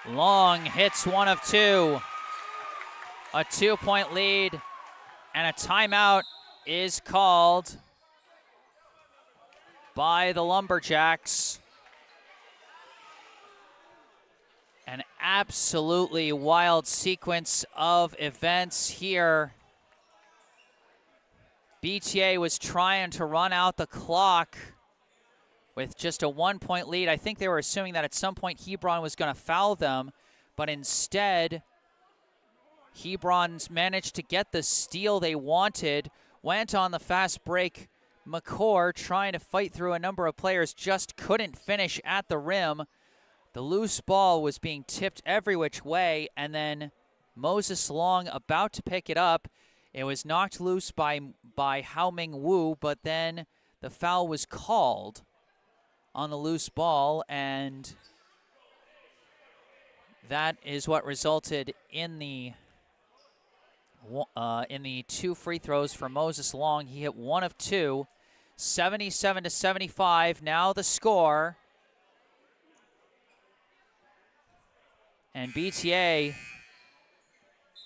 Long hits one of 2. A 2-point lead, and a timeout is called. by the Lumberjacks. An absolutely wild sequence of events here. BTA was trying to run out the clock with just a 1-point lead. I think they were assuming that at some point Hebron was going to foul them, but instead Hebron managed to get the steal they wanted, went on the fast break. McCord trying to fight through a number of players, just couldn't finish at the rim. The loose ball was being tipped every which way, and then Moses Long about to pick it up. It was knocked loose by Hao-Ming Wu, but then the foul was called on the loose ball, and that is what resulted in the 2 free throws for Moses Long. He hit 1 of 2, 77-75. Now the score. And BTA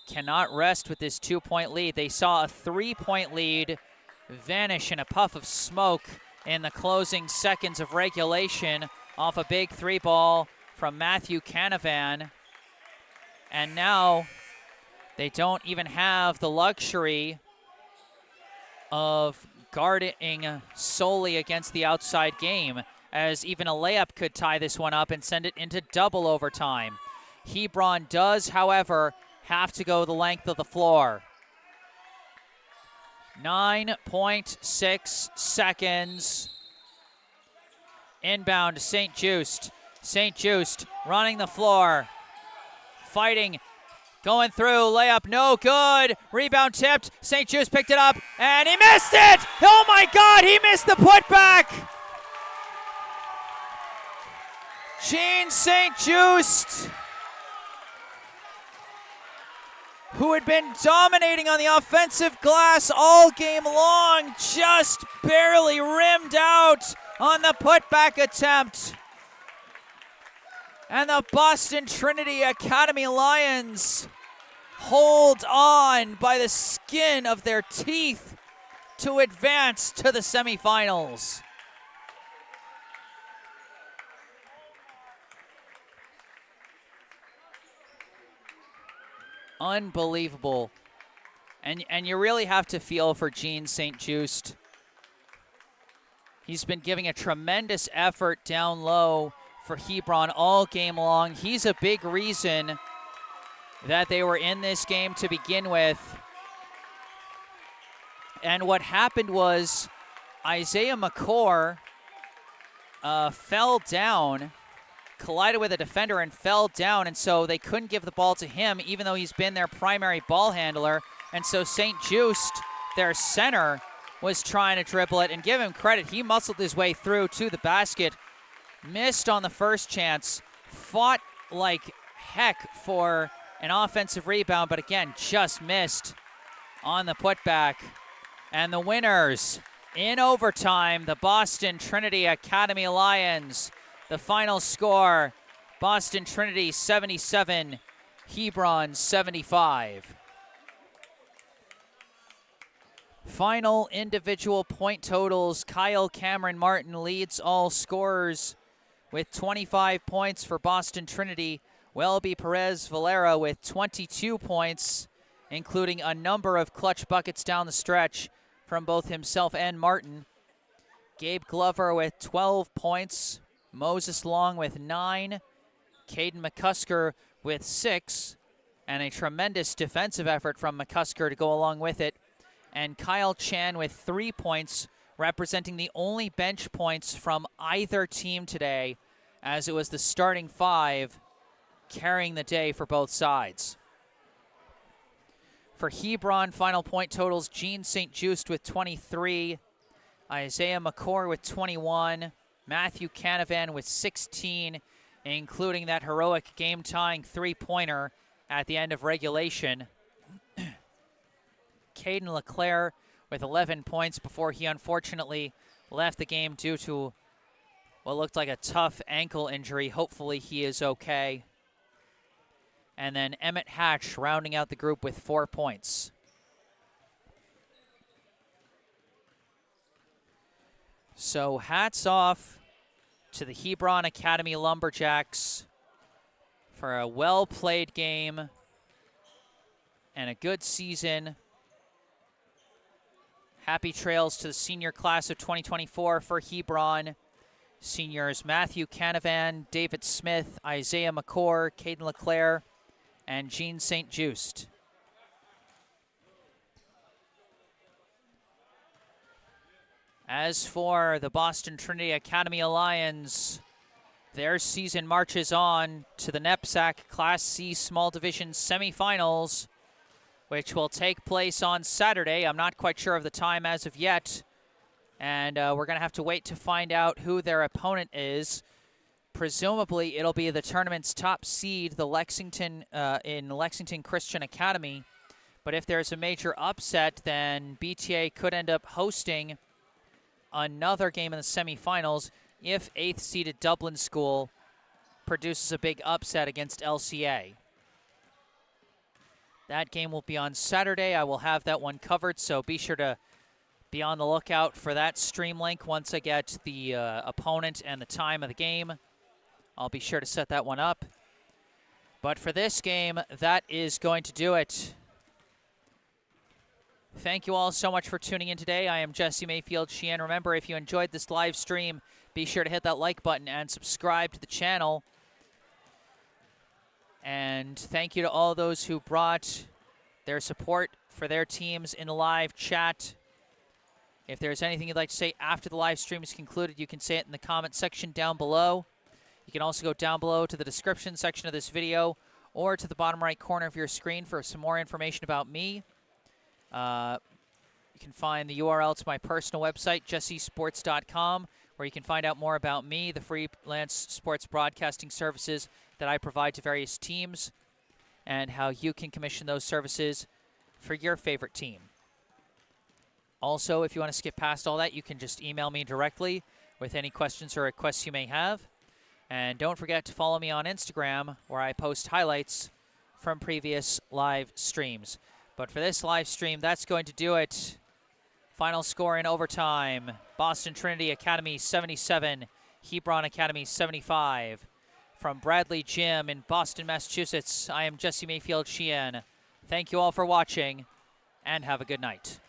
cannot rest with this 2-point lead. They saw a 3-point lead vanish in a puff of smoke in the closing seconds of regulation off a big 3 ball from Matthew Canavan. And now they don't even have the luxury of guarding solely against the outside game, as even a layup could tie this one up and send it into double overtime. Hebron does, however, have to go the length of the floor. 9.6 seconds. Inbound to St. Just. St. Just running the floor. Fighting. Going through. Layup no good. Rebound tipped. St. Just picked it up. And he missed it! Oh my God, he missed the putback! Gene St. Just, who had been dominating on the offensive glass all game long, just barely rimmed out on the putback attempt. And the Boston Trinity Academy Lions hold on by the skin of their teeth to advance to the semifinals. Unbelievable. And you really have to feel for Gene St. Just. He's been giving a tremendous effort down low for Hebron all game long. He's a big reason that they were in this game to begin with. And what happened was Isaiah McCord fell down, collided with a defender and fell down, and so they couldn't give the ball to him even though he's been their primary ball handler. And so St. Just, their center, was trying to dribble it, and give him credit. He muscled his way through to the basket, missed on the first chance, fought like heck for an offensive rebound, but again, just missed on the putback. And the winners in overtime, the Boston Trinity Academy Lions. The final score, Boston Trinity 77, Hebron 75. Final individual point totals, Kyle Cameron Martin leads all scorers with 25 points for Boston Trinity. Welby Perez Valera with 22 points, including a number of clutch buckets down the stretch from both himself and Martin. Gabe Glover with 12 points. Moses Long with 9, Caden McCusker with 6, and a tremendous defensive effort from McCusker to go along with it. And Kyle Chan with 3 points, representing the only bench points from either team today, as it was the starting 5 carrying the day for both sides. For Hebron, final point totals, Gene St. Just with 23, Isaiah McCord with 21, Matthew Canavan with 16, including that heroic game-tying three-pointer at the end of regulation. Caden LeClaire with 11 points before he unfortunately left the game due to what looked like a tough ankle injury. Hopefully he is okay. And then Emmett Hatch rounding out the group with 4 points. So hats off to the Hebron Academy Lumberjacks for a well-played game and a good season. Happy trails to the senior class of 2024 for Hebron. Seniors Matthew Canavan, David Smith, Isaiah McCord, Caden LeClaire, and Jean St. Just. As for the Boston Trinity Academy Lions, their season marches on to the NEPSAC Class C Small Division semifinals, which will take place on Saturday. I'm not quite sure of the time as of yet, and we're going to have to wait to find out who their opponent is. Presumably, it'll be the tournament's top seed, the Lexington Christian Academy. But if there's a major upset, then BTA could end up hosting another game in the semifinals if 8th seeded Dublin School produces a big upset against LCA. That game will be on Saturday. I will have that one covered, so be sure to be on the lookout for that stream link once I get the opponent and the time of the game. I'll be sure to set that one up. But for this game, that is going to do it. Thank you all so much for tuning in today. I am Jesse Mayfield-Sheehan. Remember, if you enjoyed this live stream, be sure to hit that like button and subscribe to the channel. And thank you to all those who brought their support for their teams in the live chat. If there's anything you'd like to say after the live stream is concluded, you can say it in the comment section down below. You can also go down below to the description section of this video or to the bottom right corner of your screen for some more information about me. You can find the URL to my personal website, jessesports.com, where you can find out more about me, the freelance sports broadcasting services that I provide to various teams, and how you can commission those services for your favorite team. Also, if you want to skip past all that, you can just email me directly with any questions or requests you may have. And don't forget to follow me on Instagram, where I post highlights from previous live streams. But for this live stream, that's going to do it. Final score in overtime, Boston Trinity Academy 77, Hebron Academy 75. From Bradley Gym in Boston, Massachusetts, I am Jesse Mayfield-Sheehan. Thank you all for watching, and have a good night.